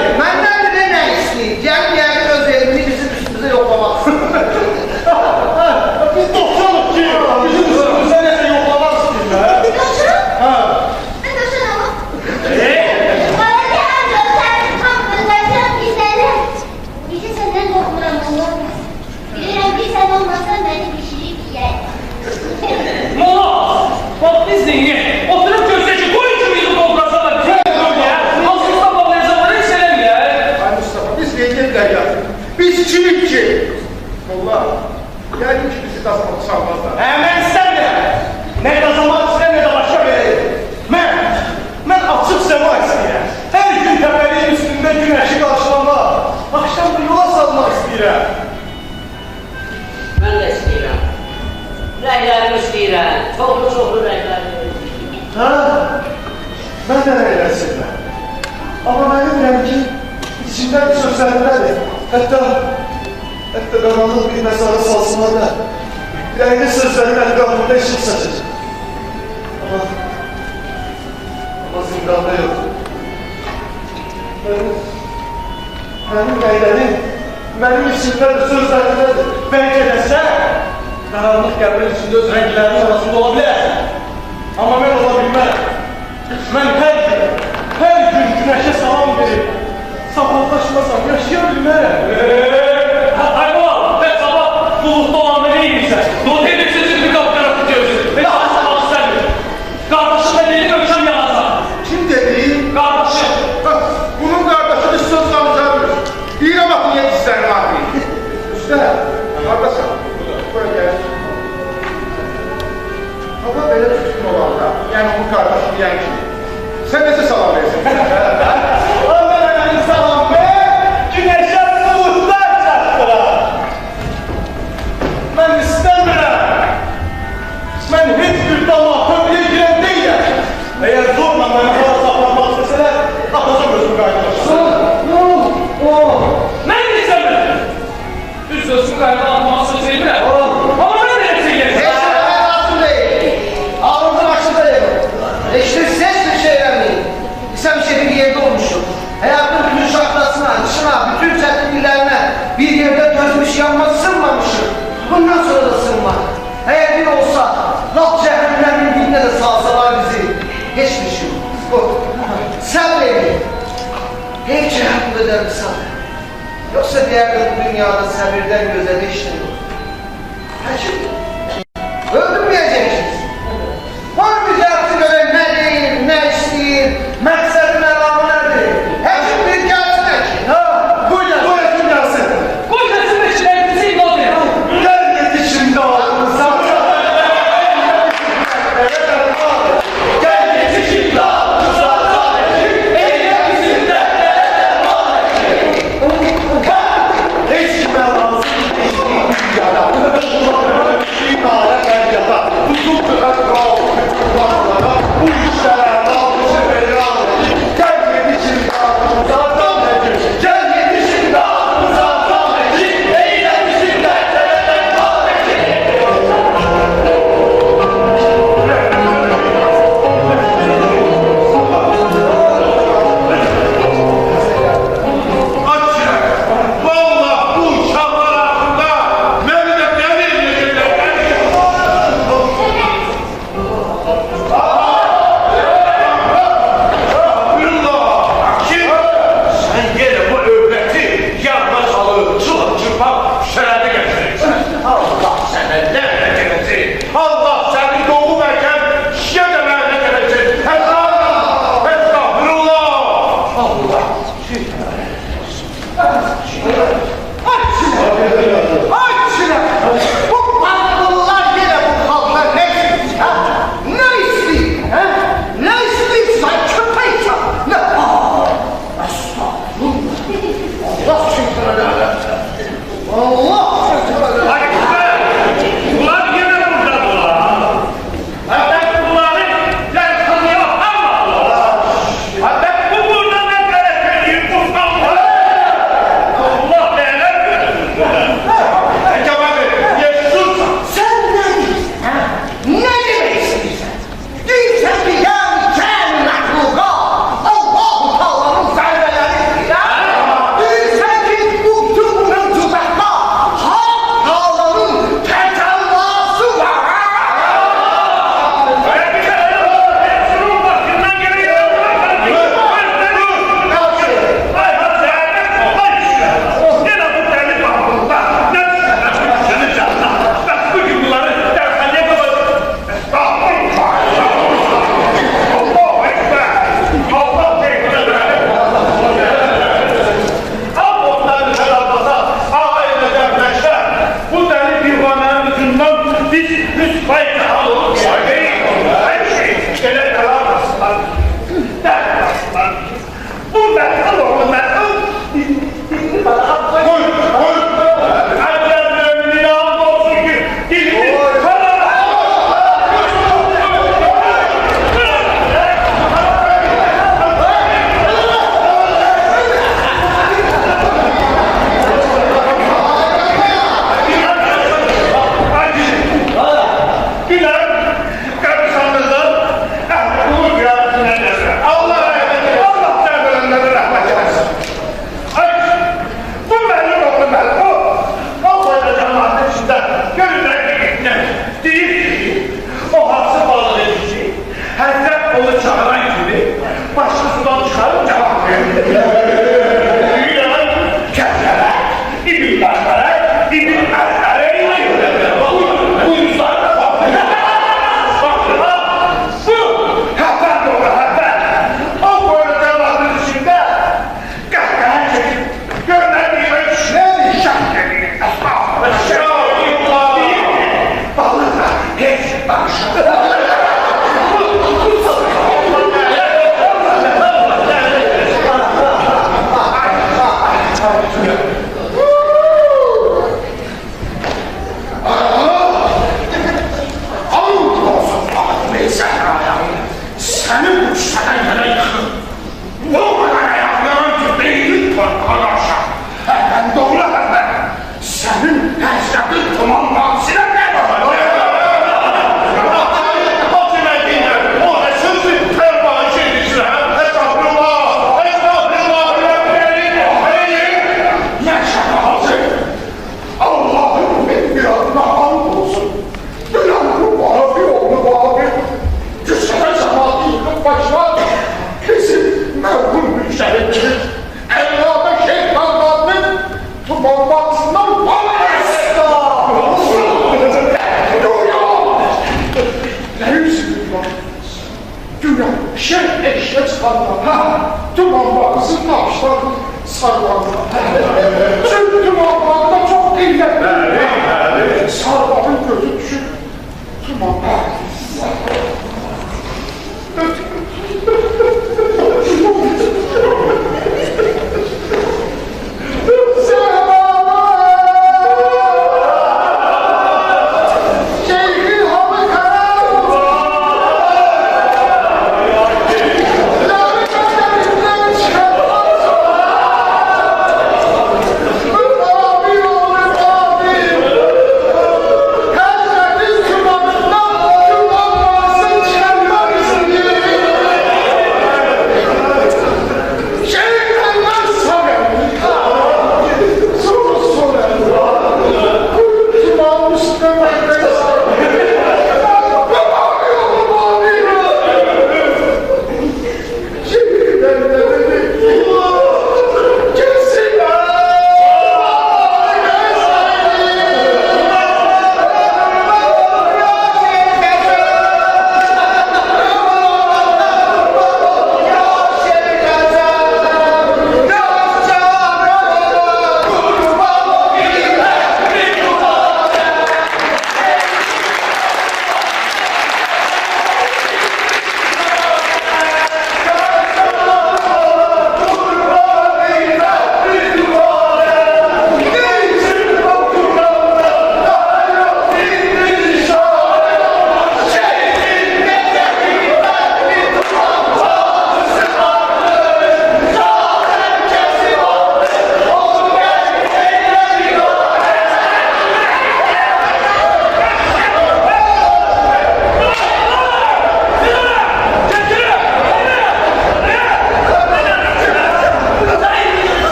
Bəli, məndən bir nə istəyir? Gəlin yəqin öz elmini bizim üstümüzə yoxlamaq. Biz doktorluq ki, bizim üstümüzə nəsə yoxlamaq istəyirlər. Dövşan? Ha. Ben dövşan ama. Bana gel dövşan. Tam dövşan bizleri. Bizi senden korkmuram Allah. Bilirim bir sen olmasan beni pişirip yer. Mola! Bak biz zengin. Oturup köfteci koyun şu bizi toprasa da bize böyle ya. Aslında babayıza hiç sevmiyor. Ay Mustafa, biz deyilirlər ya. Biz kimik ki? Molla, yəqin ki bizi qazanmaq çalmazlar. Mən istəmirəm. Nə qazanmaq istəyirəm, nə də başqa verəyim. Mən açıq səma istəyirəm. Hər gün təpəliyin üstündə günəşi qarşılamaq, axşam da yola salmaq istəyirəm. Mən də istəyirəm. Rənglərimi istəyirəm. Çoxlu rənglərimi. Ha? Mən də rəylər sevirəm. Amma mən bilirəm ki, içimdə bir sözlərindədir. Hətta qaranlıq bir məzara salsınlar da, rəyli sözlərin ətrafında işıq saçır. Amma zindanda yox. Mənim rəylərim, mənim içimdədir, sözlərimdədir. Bəlkə də sən, qaranlıq qəbrin içində öz rənglərinin arasında ola bilərsən. Amma mən ola bilmərəm. Mən hər gün günəşə salam verib, sabahlaşmasam yaşaya bilmərəm. Hayvan! Ben sabah bulutlu olanda ne yiyeceksin? Not edilsin çünkü kapkara tutuyorsun. Ve daha sabah istemiyorum. Kardeşim ben dedim ölçem yalansa. Kim dedi? Kardeşim. Bunun qardaşını söz danışarmış. Deyirəm axı niyə dizlərini ağrıyır. Üstə, qardaşım, bura gəl. Hava belə tutqun olanda, yəni onun qardaşı deyən kimi, sən necə salam versin? Ondan önemli salam ver, güneşe bulutlar çarptılar. Mən istəmirəm. Mən heç bir dama köprüyə girən deyiləm. Əgər zorla məni hava saxlamaq istəsələr, atacam özüm qaydalaşım. Ben de sevmedim. Üst sözün kaynağı atması sevmiyorum. Ama ben de hepsi Heç gelsin. nə lazım deyil. Ağzı başındayım. İşte ses bir şey vermeyin. Sen bir bir yerde olmuşum. Hayatın bütün şartlasına, dışına, bütün çetinliklerine bir yerde dözmüş yanma sınmamışım. Bundan sonra da sınma. Eğer bir olsa, laf cehennemin dibine de salsalar bizi. Geçmişim. Bu. Sabredin. Hep cehennem eder mi sabır? Yoksa diğer bu dünyada sabirden göze ne işin olur? Kaçın. Öldürmeyeceksiniz. Var mücadele göre ne değil, ne isteyir, maksadı ne var nedir? Hepsi bir gelsin ekin. Ha, buyurun. Buyurun gelsin. Koy kesin peşinden bizi not et. Gel yetiş şimdi ağzınıza. Evet efendim. Gel yetişin dağımıza dağışı. Eyle bizim dertlere dağışı. Hiç kime lazım değil dünyada. Bir tane ben yatar. Tutup tıkat kal. Bu işlere dalmışı belli alır. Gel yetişin dağımıza dağışı. Gel yetişin dağımıza dağışı. Eyle bizim dertlere dağışı. Açın. Vallahi bu uşaklar hakkında beni de deli edecekler. Abdullah, kim? Sen gene bu övreti yanına salıp çılıp çırpap şerede getirirsin. Allah seni nerede gelecek? Allah seni doğum erken şişe de nerede gelecek? Estağfurullah. Estağfurullah. Allah. Açın. Bu patlılar yine bu halklar ne istiyor? Ha? Ne istiyor? Ha? Ne istiyor? Sen köpek ya. Ne? Estağfurullah. Allah şükür ederim. Allah şükür ederim. Hadi güzel. Bunlar yine buradadılar. Hatta bunları gel tanıyor ama. Hatta bu burada ne gerektiğini kurtarlar. Allah değerler verir. Peki abi, niye sus? Sen ne diyorsun? Ha? Ne demek istiyorsun? Değilsen ki yani kendi mahluka Allah-u Teala'nın zerreleri ya. babasından babasına. Ne yüzünü var? Güya eşek çıkarlar. Duman bakısı taşlar sarılanlar. Çünkü dumanlarda çok kıymetli. Sarıların gözü düşür. Duman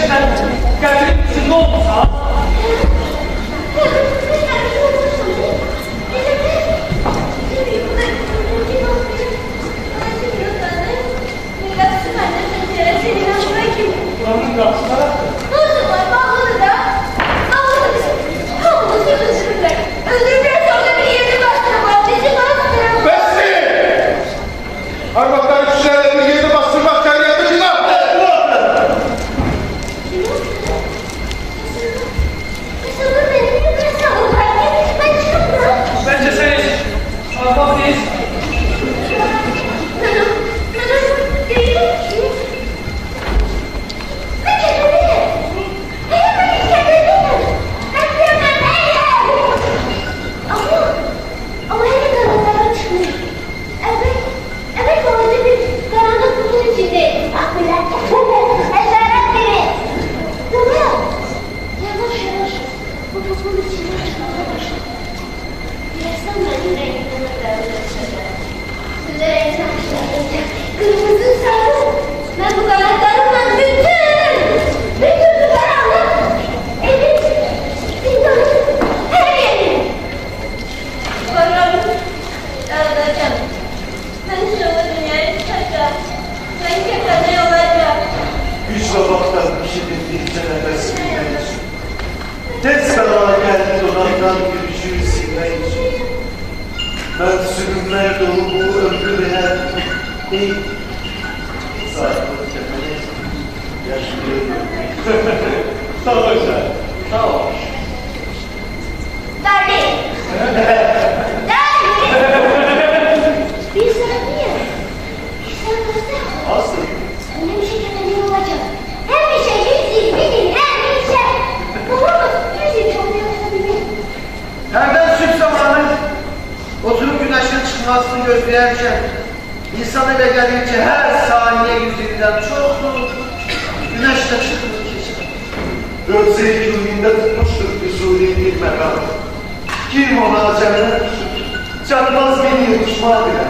içindən gətirib ne olmuşsa? Buranın qapısına baxdı. Bəsdir! Arvadlar kişilərlərini yerdə bastırmaq kariyyədə günahdır. Bence sen hiç arvaq değilsin. Kırmızı sarı. Ben bu kanatlarımla bütün karanlık evin, zindanın, her yerin. Bakalım, dağılacağım. Ben şu dünyayı tutacağım. Ben kefene olacağım. Üç sabahtan işitildikçe nefes bilmek için. Tez karara geldi donandan gülüşü silmek için. Ben sürünmeye dolu bu ömrüme değil. Sarkıp tepene yaşlıyorum. Sağ ol sen. Sağ ol. Derdi. Bir saniye. Sen kızım. Asıl Öyle bir şey kefene olacağım. Her bir şey 120 her bir şey. Olur mu? 120 çok yapabilirim. Hərdən sübh zamanı oturup güneşin çıkmasını gözləyərkən insan elə gəlir ki, hər saniye 100 ildən çoxdur. Güneş də çıxmır keçir. 4 zeytuninde tutmuştur Füzuli bir mekam. Kim ona cennet canmaz beni yutuşma bile.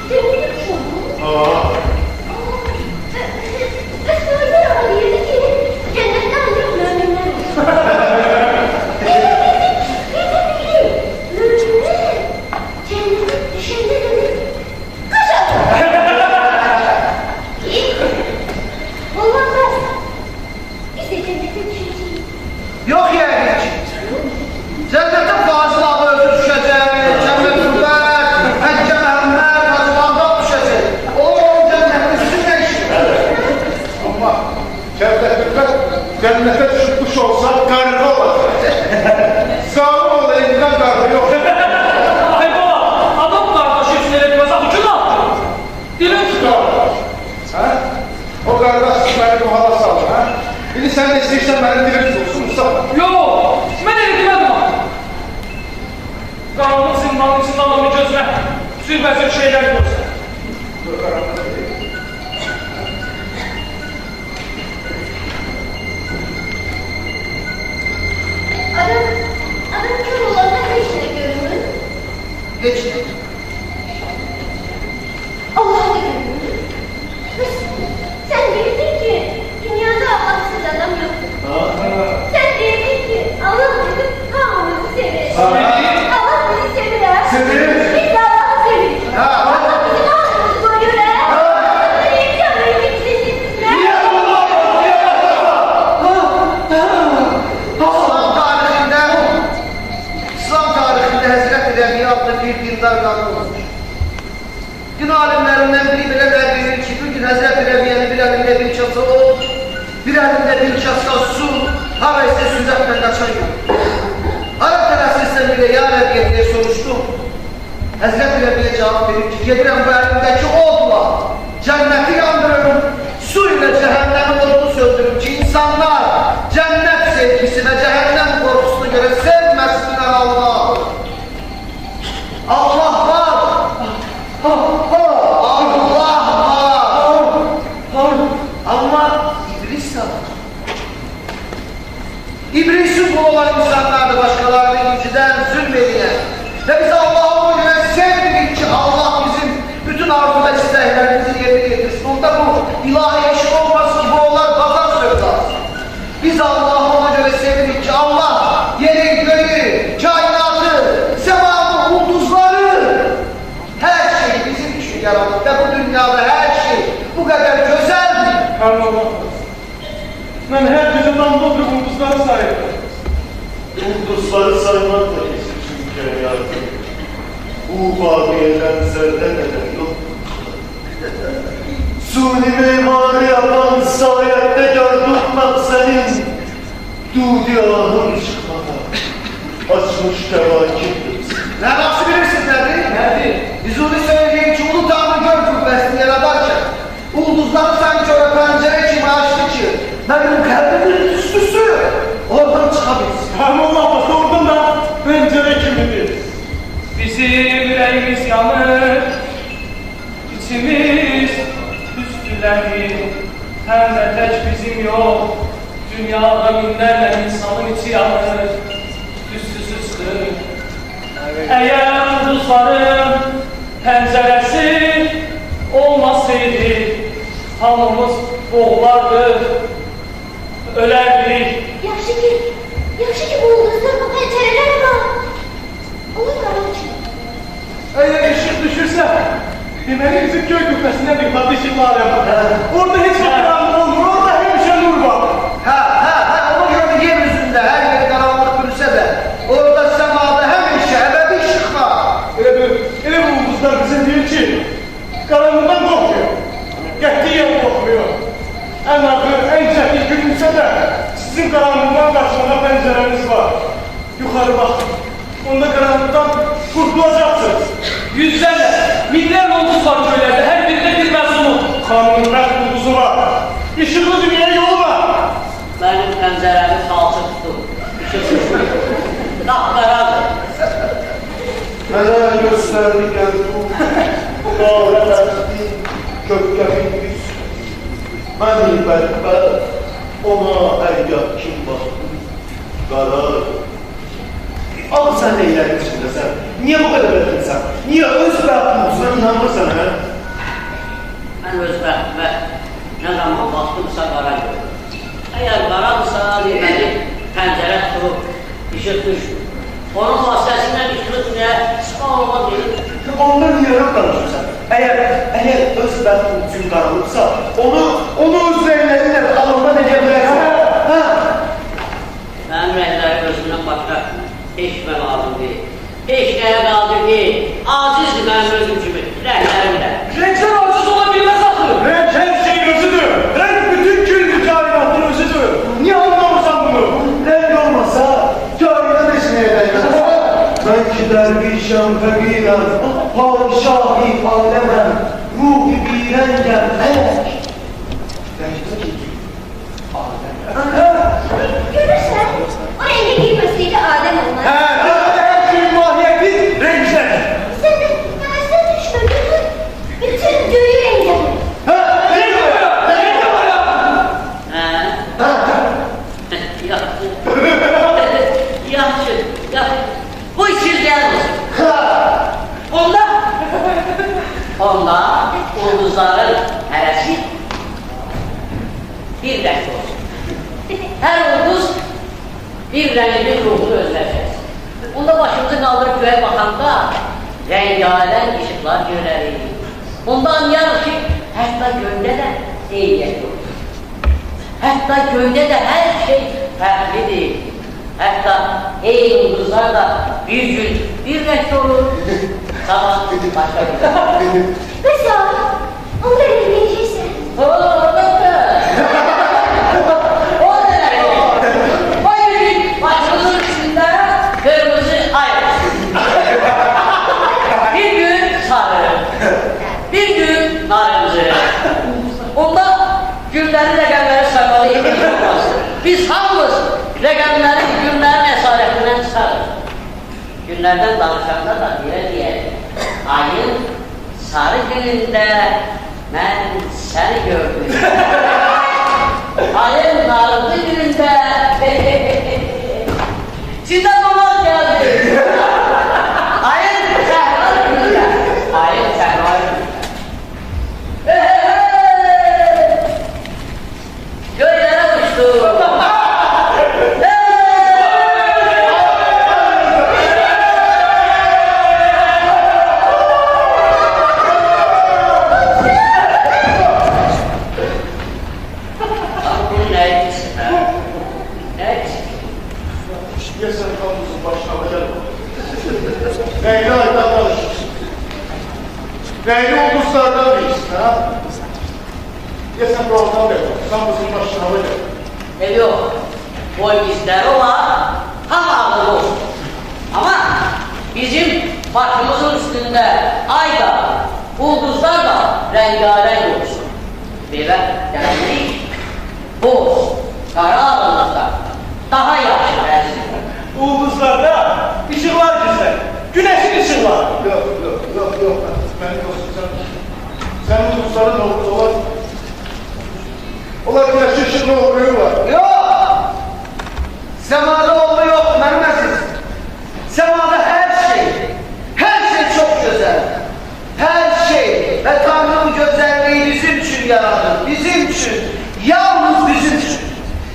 Cennet kuşu mu? Aa, Öyle oluyordu ki cennetten yok müminler. Cennetin düşende dedim. Kaç olmaz. Biz de cennete düşeceğiz. Yox yəqin ki. Cənnətin fazlağı özü düşəcək, Cənnət Ülbət, Məkkə Məhəmməd, Hacıbanda düşəcək. O, cənnətin üstünə işin. Amma Cəvdətlər cənnətə düşmüş olsa qarı olacaq. Zalim olayından qarı yox. Ay baba, adam kardeşi için etmez ama kim attı? Dilin tutar. Hə? O qardaş məni bu hala salır, hə? İndi sən də istəyirsən mənim dilim tutsun, Mustafa. Yok, ben eğitim ama. Karanlık zindanın içinde adamın gözüne sürmezlik şeyler görsen. Dur, qaranlıqda deyil. Adam kör olanda ne işine görünür? Heç nə. Allah'a da görünür. Sen diyordun ki dünyada Allahsız adam yoktur. Sen diyordun ki Allah bizim hamımızı sever. Allah bizi sever ha. Sever. Biz de Allah'ı severiz. Allah bizim hamımızı koruyor ha. Böyle yaşamayı kimsesizler. İslam tarixində Həzrət Rəbiyə adlı bir dindar qadın olmuş. Din alimlərindən biri belə verir ki, bugün Həzrət Rəbiyənin bir əlində bir kasa ot, bir əlində bir kasa su, hara isə süzətlə qaçan yok. Hara tələsinizdən belə ya Rəbiyə diye soruşdum. Həzrət Rəbiyə cavab verir ki, gedirəm bu əlimdəki odla, cənnəti yandırırım, su ilə cəhənnəmin odunu söndürürüm ki, insanlar cənnət sevgisi və cəhənnəm qorxusunu görə sevməsinlər Allah. Allah var. Allah var. Amma iblis de var. İblisin bu olan insanlardır, başkalarını inciden, zulmediyen. Ve biz Allah'a o göre sevdik ki Allah bizim bütün arzu ve istəklərimizi yerine getirsin. Onda bu ilahi eşit Biz Allah'ı ona göre sevirik ki Allah yeri, göğü, kainatı, semanı, ulduzları, her şeyi bizim için yarattı ve bu dünyada her şey bu kadar güzeldir. Allah. Ben her gece damda oturup ulduzları sayıyorum. Ulduzları saymak da bizim için hayatım. Bu vakiyeden zerre neden yok. Suni mimari yapan sayette gördüm ben senin dudiyahın çıkmadan açmış kevakimdir. Ne nasıl bilirsiniz nerede? Biz onu söyleyeyim ki Ulu Tanrı gök kubbesini yaratarken ulduzları sanki öyle pencere kimi açtı ki benim kalbimin üstüsü oradan çıkabilir. Allah oradan da pencere kimidir. Bizim yüreğimiz yanır, içimiz üstülenir. Hem de tek bizim yok, dünyada binlerle insanın içi yanır, üstü sıçtır. Eğer ulduzların penceresi olmasaydı, hamımız boğulardı, ölerdik. Yaxşı ki bu ulduzlar bu pencereler var. Olur mu? Eğer ışık düşürse, deməli bizim göy kütləsində bir tatlı ışıqlar var. Orada hiç karanlık olmur, orada hemşe nur var. Ona göre yeryüzünde her yer karanlık görünse de orada semada hemişe ebedi ışık var. Elə bu ulduzlar bize deyir ki, karanlıktan korkmuyor. Qətiyyən korkmuyor. En ağır, en çətin gününsə də sizin karanlıktan qarşılığında pəncərəniz var. Yuxarı baxın. Onda karanlıktan kurtulacaksınız. Yüzlerle, binlerle ulduz var köylerde, her birinde bir mezunu. Kanunun məhv ulduzu var. Işıklı dünyaya yolu var. Benim penceremi salça tuttum. Kapkaradır. Mənə göstərdi gəldi, qarə tərdi, kökkəmin üst. Mən ilbətbət ona əyyat kim baxdı, qarar. Abi sen neylerin içindesən? Niye bu kadar ödünsən? Niye öz bəxtimizə inanmırsan, hə? Ben öz bəxtimə ne zaman baxdımsa qara gördüm. Eğer qaradırsa deməli pəncərə tutulub, işıq düşmür. Onun vasitəsindən işıq dünyaya çıxmaq olmaz deyil. Onda niye yok danışırsan? Eğer öz bəxtim üçün qaranlıqsa, onu öz rəylerinlə alından edə bilərsən. Hə? Mənim rəhləri özümdən başqa heç mən lazım deyil. Heç nəyə qaldı ki, acizdir mənim özüm kimi, rəhlərim də. Renkler aciz olabilmez aklı. Renk her şeyin özüdür. Renk bütün külli kainatın özüdür. Niye anlamırsan bunu? Renk olmasa, kainat eşneye değmez. Ben ki dervişem fekirem, padişah-i alemem, ruh-i birengem, elek. Renkte ki, alemem. Görürsen o renge girmeseydi Adem olmaz. Her şeyin mahiyeti renkler. Sen de yavaştan düşme bütün göğü engelli. Yaxşı, yaxşı. Bu işin olsun. Onda ulduzların hərəsi bir rəng olsun. Hər ulduz bir rəngin ruhunu özləşəcək. Onda başımızı qaldırıb göğe baxanda rəngarəng işıqlar görərik. Onda anlayarıq ki, hətta göydə də eyniyyət olur. Hətta göydə də hər şey fərqlidir. Hətta eyni ulduzlar da bir gün bir rəngdə olur, sabah başqa bir. Mesela onu renkleyeceksin. Orada o neler olur? O gün başımızın üstünde kırmızı ay olsun. Bir gün sarı, bir gün narıncı. Onda günlerin rəqəmləri saymalı ehtiyac olmaz. Biz hamımız rəqəmlərin, günlərin əsarətindən çıxarır. Günlərdən danışanda da deyək, ayın sarı günündə mən səni gördüm. Ayın narıncı günündə sizdən olmaz gəldi. Ayın səhra günündə, ayın səhra günündə. Göylərə uçdu. Neyini ulduzlardan değilsin ha? Deyəsən doğrudan deyil. Sen bizim başına gel. Yok. Boy bizleri var. Tam ağırlı olsun. Ama bizim başımızın üstünde ay da, ulduzlar da rengarenk olsun. Böyle yani boz, kara ağırlıklar daha yaxşı versin. Ulduzlarda ışıklar güzel. Güneşin ışıkları. Yok. Ben dostum sen ulduzların olur. Onlar güneşin ışığını oruyorlar. Yok! Semada olma yok, benim aziz. Semada her şey çok güzel. Her şey ve Tanrı bu güzelliği bizim için yarattı. Bizim için, yalnız bizim için.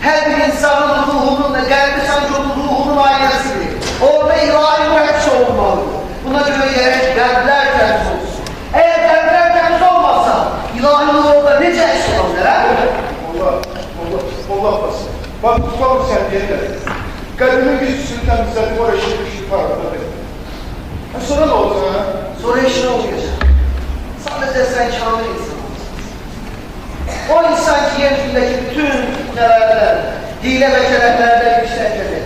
Her bir insanın ruhunun ve kalbi sanki onun ruhunun aynasıdır. Orada ilahi bu hepsi olmalı. Buna göre gerek kalpler temiz olsun. Eğer kalpler temiz olmazsa ilahi orada nece eşit olabilir ha? Allah basın. Bak tutalım sen diye kalbimin bir üstünü temizledim, oraya şirkişli farkında değil. Sonra ne oldu ha? Sonra işin olmayacak. Sadece sen kamil insan olacaksın. O insan ki yeryüzündeki bütün fitnelerden, hile ve kereflerden yükseltecek.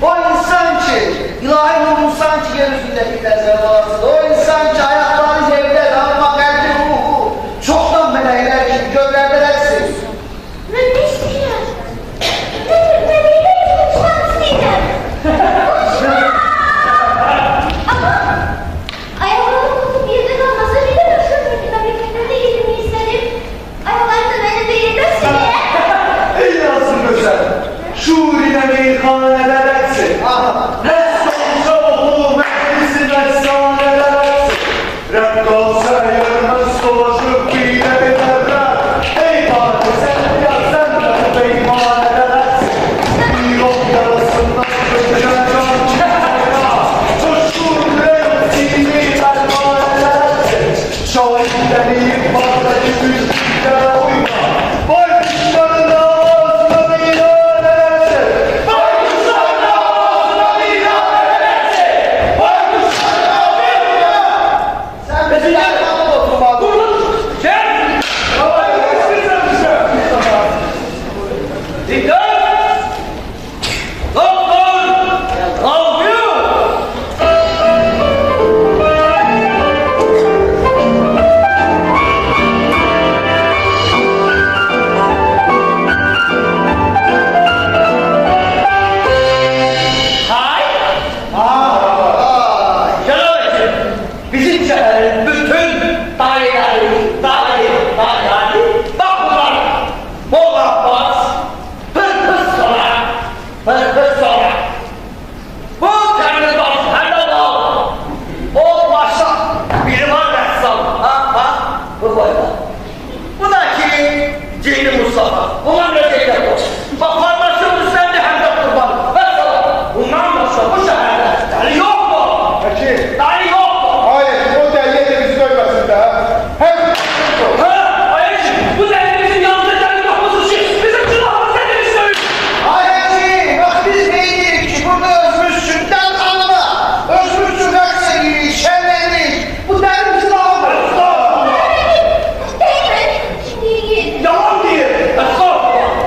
O insan ki, ilahi nurun sanki yeryüzündeki lezzetlerinde, o insan ki ayakları yerde, ama kalbi ruhu, çoktan melekler gibi göklerde hepsi. Ben ne istiyorum? Ben de konuşmak istiyorum. Ama ayaklarım yerde kalmasa bile başka bir memlekette yerimi istedim. Ayaklarım da benim de yerinde size. Ey yazın güzel. Şuurine meyhaneler etsin. Ressamçalı meclisi ressaneler etsin. Rekkasa yermez dolaşıp bile ederler. Ey bari sen yazsan da meyhaneler etsin. Bir yol yarasından götüren can çıkmaya. Coşkur revsini pervaneler etsin. Şahitleri bağdaki müziklere uyma. Vay kuşların ağzına meyhaneler etsin. Vay kuşların ağzına meyhaneler etsin. Vay kuşların ağzına. Sen bizi yakmama olsun bak. Gel! Dikkat! Doktor! Kalkıyor! Hay! Canavarcığım, bizim şehrin bütün daireleri, bak bunlar, bol Abbas, hırpız sonra, bu kendi başı hemen al, o başa biri var ressam, bu koyma. Bu da ki Ceyli Mustafa, bunlar ne şeyler bu? Bak kardeşim üstlendi hem de kurban, bundan başka bu şehirde deli yok mu? Peki. Deli yok mu? Hayır, o deliye de bizi dövmesin de ha. Hem Ayşe, bu deli bizim yanımızda deli dokmasız şey, bizim silahımız ne demiş söylüyor? Hayır, bak biz neydik ki burada özmüşsünden anla. Özmüşsün aksini, şenlendik. Bu derimiz daha var. Değil mi? Şimdi iyi. Yalan değil. Estağfurullah.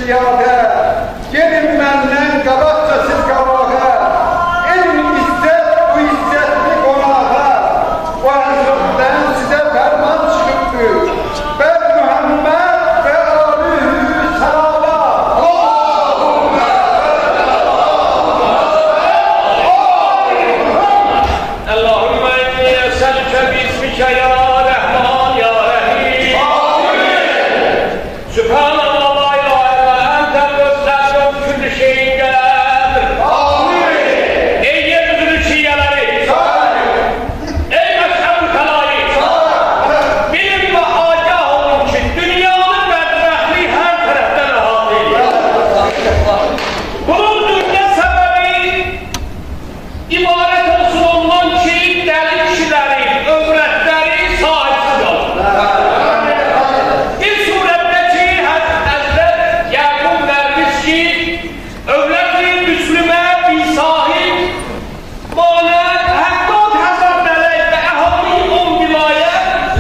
ziyadə, gelin məndən qabaqca siz qabağa, elm izzət bu izzətli qonağa, bu əzrəfdən sizə fərman çıxıbdır, bəd Mühəmməd və alühü səlala. Allahümme inni eselke bismike ya Rahman ya Rahim. Sübhanallah la ilahe illa ente gösterdim külli şeyin gelendir. Ey yeryüzünün şiyeleri, ey meşhur kalayı, bilin ve agah olun ki dünyanın bedbahliği her taraftan rahat ediyor. Bunun dünya sebebi ibaret olsun ondan ki deli kişilerin ömretleri sahipsiz olur. Bir suretteki Hazret Yakub dermiş ki övleti Müslüme bir sahip manet hakkot hazır melek ve ahali 10 vilayet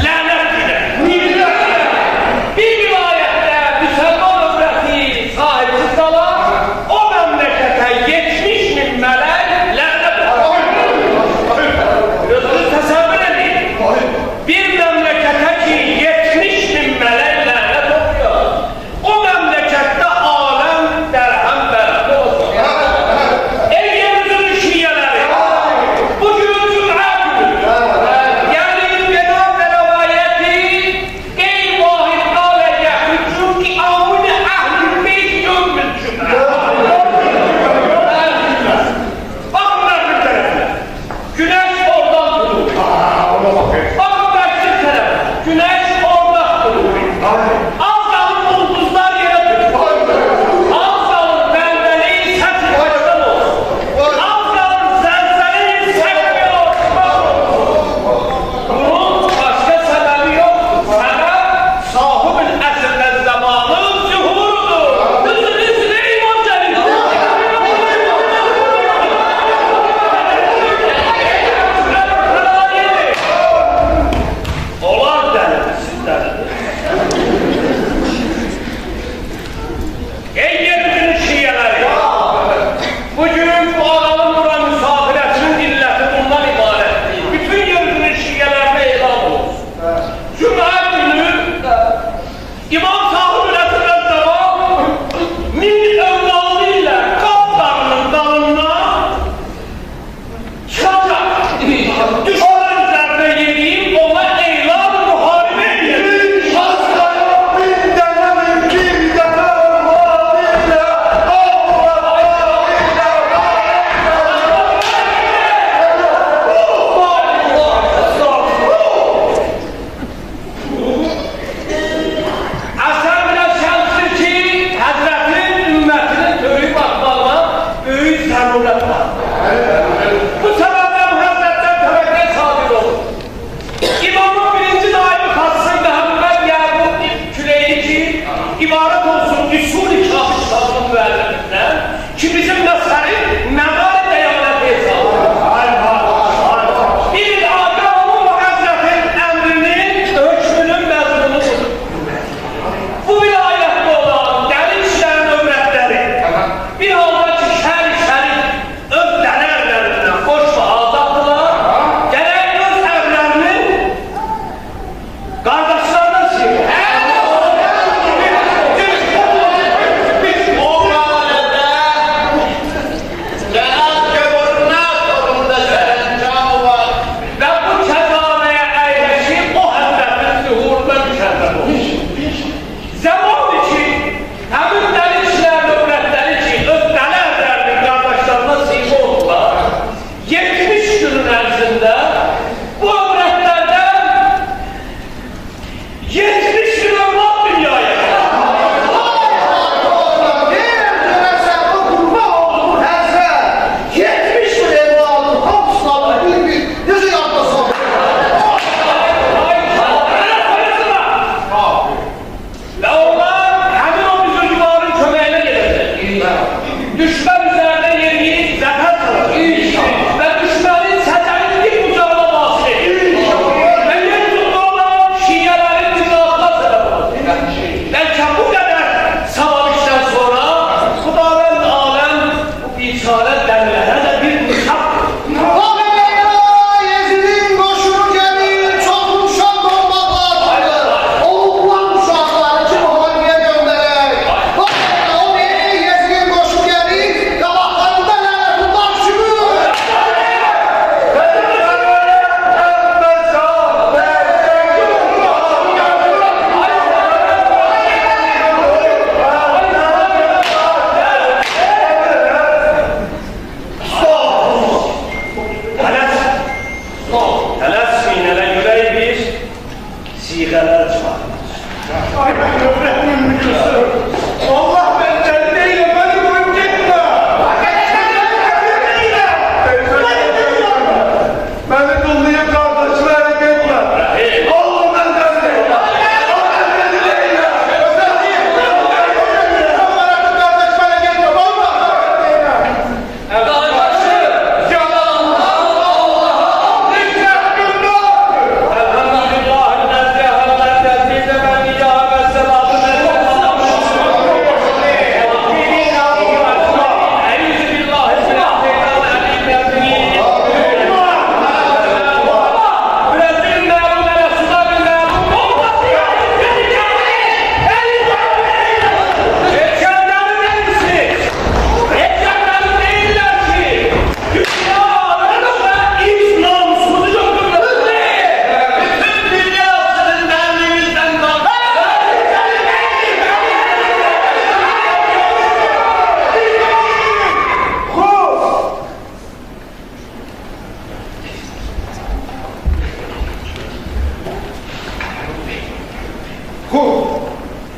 lanet gider. Bir vilayette Müslüman övreti sahipsiz kalan o memlekete 70 bin melek lanet olur. Gözünüz tasavvur edin. Bir memlekete ki 70 bin melek lanet okuyor. O memlekette alem derhem berhem olsun. Ey yeryüzünün şiyeleri, bugün Cuma günü. Yani Cenab-ı Revayeti ey vahid kâlece hüccum ki amune ahlül beyt yevmil Cuma. Bakınlar bir tarafına. Güneş oradan doğuyor. Bakın karşı tarafa. Güneş oradan doğuyor. Az kalın ulduzlar yere düşüyor. Az kalın bendeliği saçı baştan olsun. Az kalın zelzeleyi sekmiyor. Bunun başka sebebi yok. Sebep sahibin esrinde zamanın zuhurudur. Kızın üstüne iman gelin. Olar denir sizden. Ey yeryüzünün şiyeleri, bugün bu adamın bura misafiretsinin illeti bundan ibarettir. Bütün yeryüzünün şiyelerine elan olsun. Cuma günü İmam Sahib Ületim'den zaman min evladıyla kaplarının dalından çıkacak. Düşman üzerine yediğim ona elan muharebe edecek.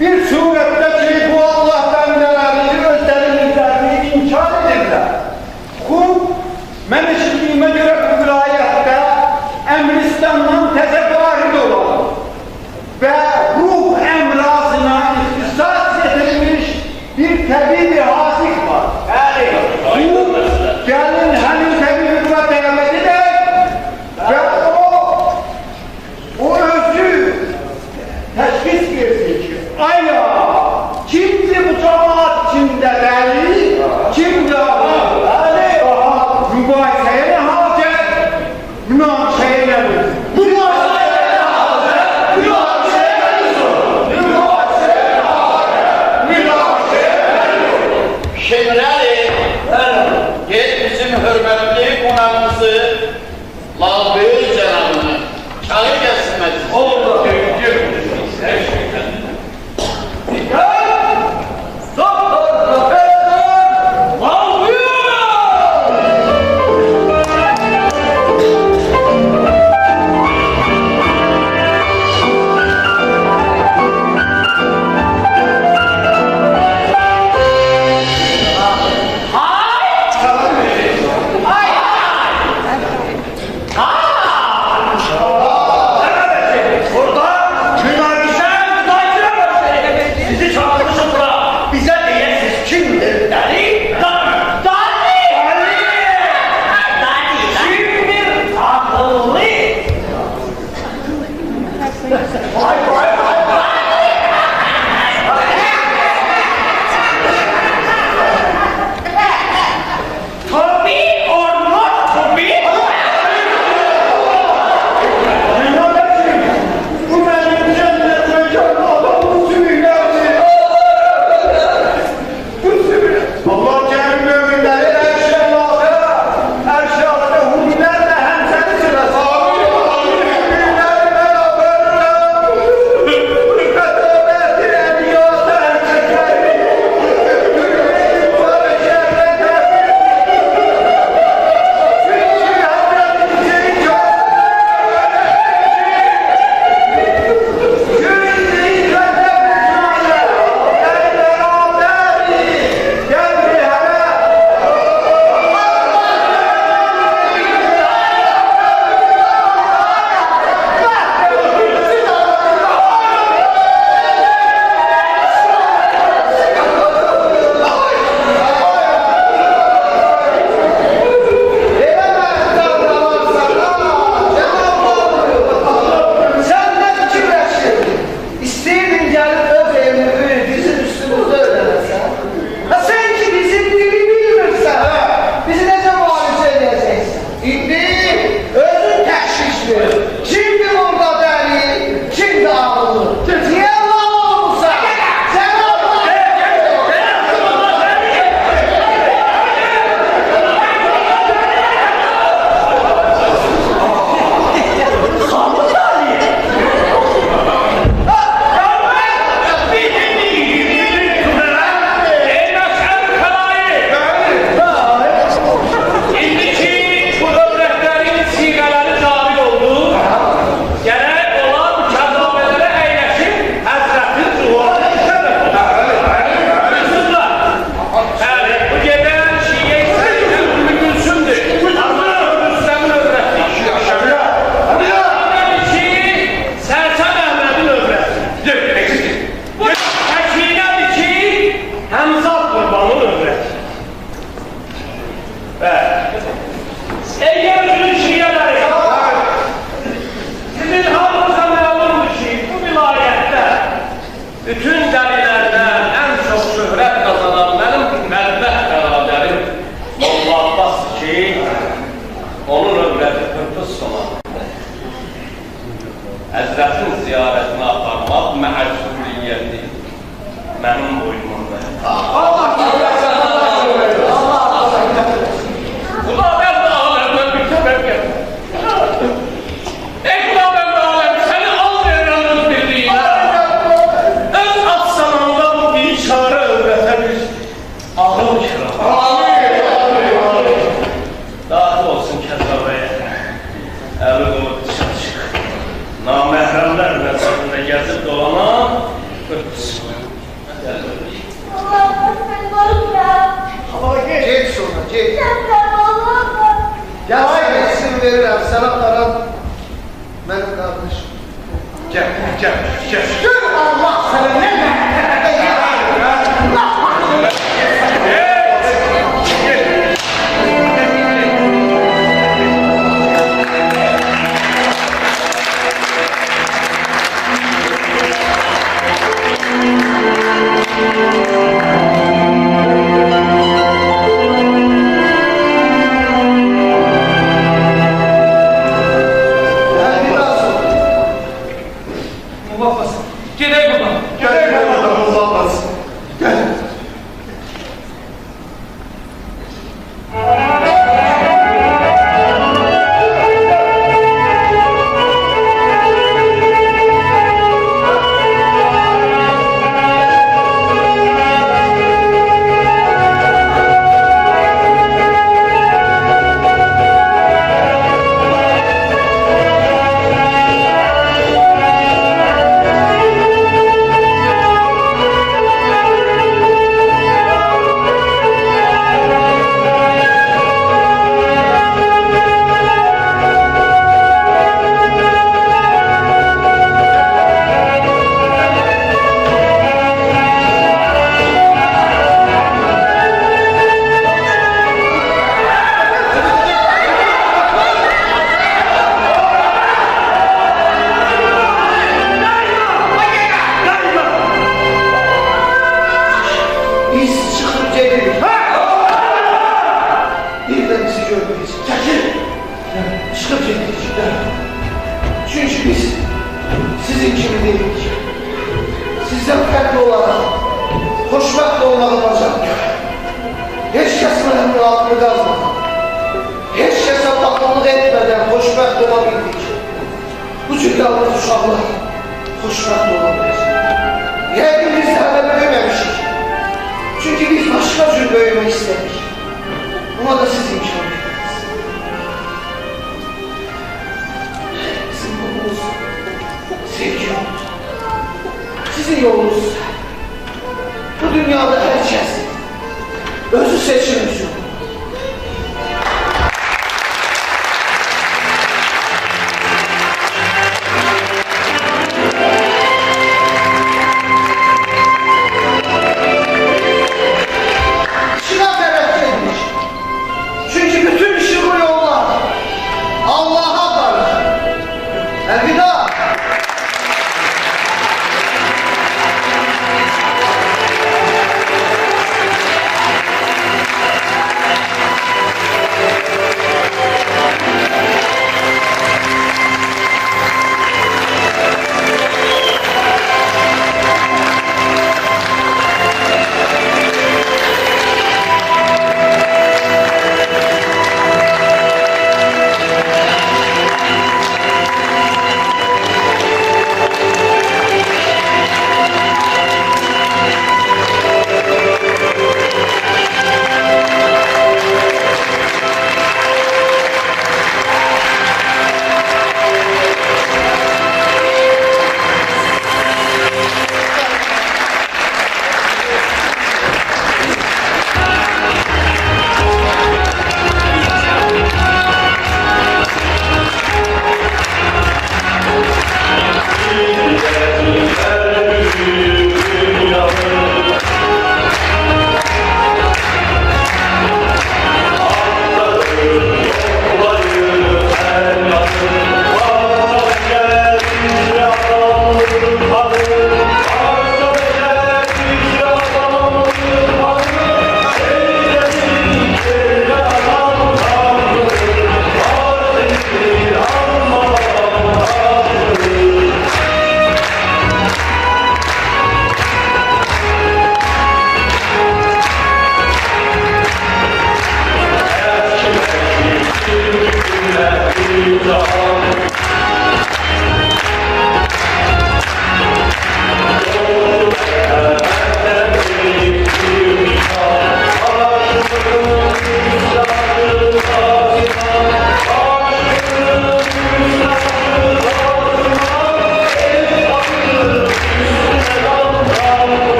Bir surette ki bu Allah bendeleri özlerimizlerini inkar edirler. Mən eşitdiyimə görə bu vilayətdə Əmristandan təzə varid olan və ruh əmrazına ixtisas edilmiş bir təbii hasik var. Gəlin həmin təbii buna dəvət edək və o özü təşkis versin ki, aya, kimdir bu cemaat içində dəli, kimdir mübahisəyə nə hacət, münaqişəyə nə lüzum? Mübahisəyə nə hacət, münaqişəyə nə lüzum? Mübahisəyə nə hacət, münaqişəyə nə lüzum? Şemirəli, get bizim hörmətli qonağımızı Lalbeyöz cənabını çağır gəlsin məclis. Oldu, görmüşsünüz. Her şeyden. Həzrətin ziyarətini aparmaq məhəccuriyyəti mənim boynumda. Ulan mən də aləmdən bir səbəb gəldim. Ekla mən də aləm, səni al verirəm öz birliyinə. Öz aslanına verirəm sənə aparan mənim qardaşım. Gel. Allah sənə nə Babası. Gedək buradan. Gel buradan Allah olsun. Gel. Biz çıxıb gedirik. Bir də bizi görməyəcək. Çəkil. Çıxıb gedirik. Çünki biz sizin kimi deyilik. Sizdən fərqli olaraq xoşbəxt olmağı bacarıq. Heç kəs mənim rahatını qazmadan, heç kəsə baxımlıq etmədən xoşbəxt ola bildik. Bu cür yalnız uşaqlar xoşbəxt ola bilir. Yəqin biz də hələ böyüməmişik. Çünki biz başqa cür böyümək istədik. Buna da siz imkan verdiniz. Bizim yolumuz sevgi yoludur. Sizin yolunuz bu dünyada hər kəs özü seçilmiş yolu. Çığa tərəf getmiş. Çünki bütün işıqlı yollar Allah'a aparır. Əlvida.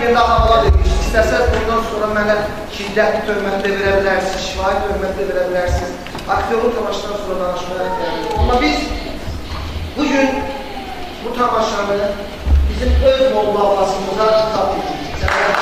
bir daha havalar edirsiniz. İstəsəz bundan sonra mənə şiddətli töhmət də verə bilərsiniz, şifahi töhmət də verə bilərsiniz. Aktyorun tamaşadan sonra danışmaya ihtiyacımız. Amma biz bugün bu tamaşanı bizim öz molla ablasımıza tatlı edirik.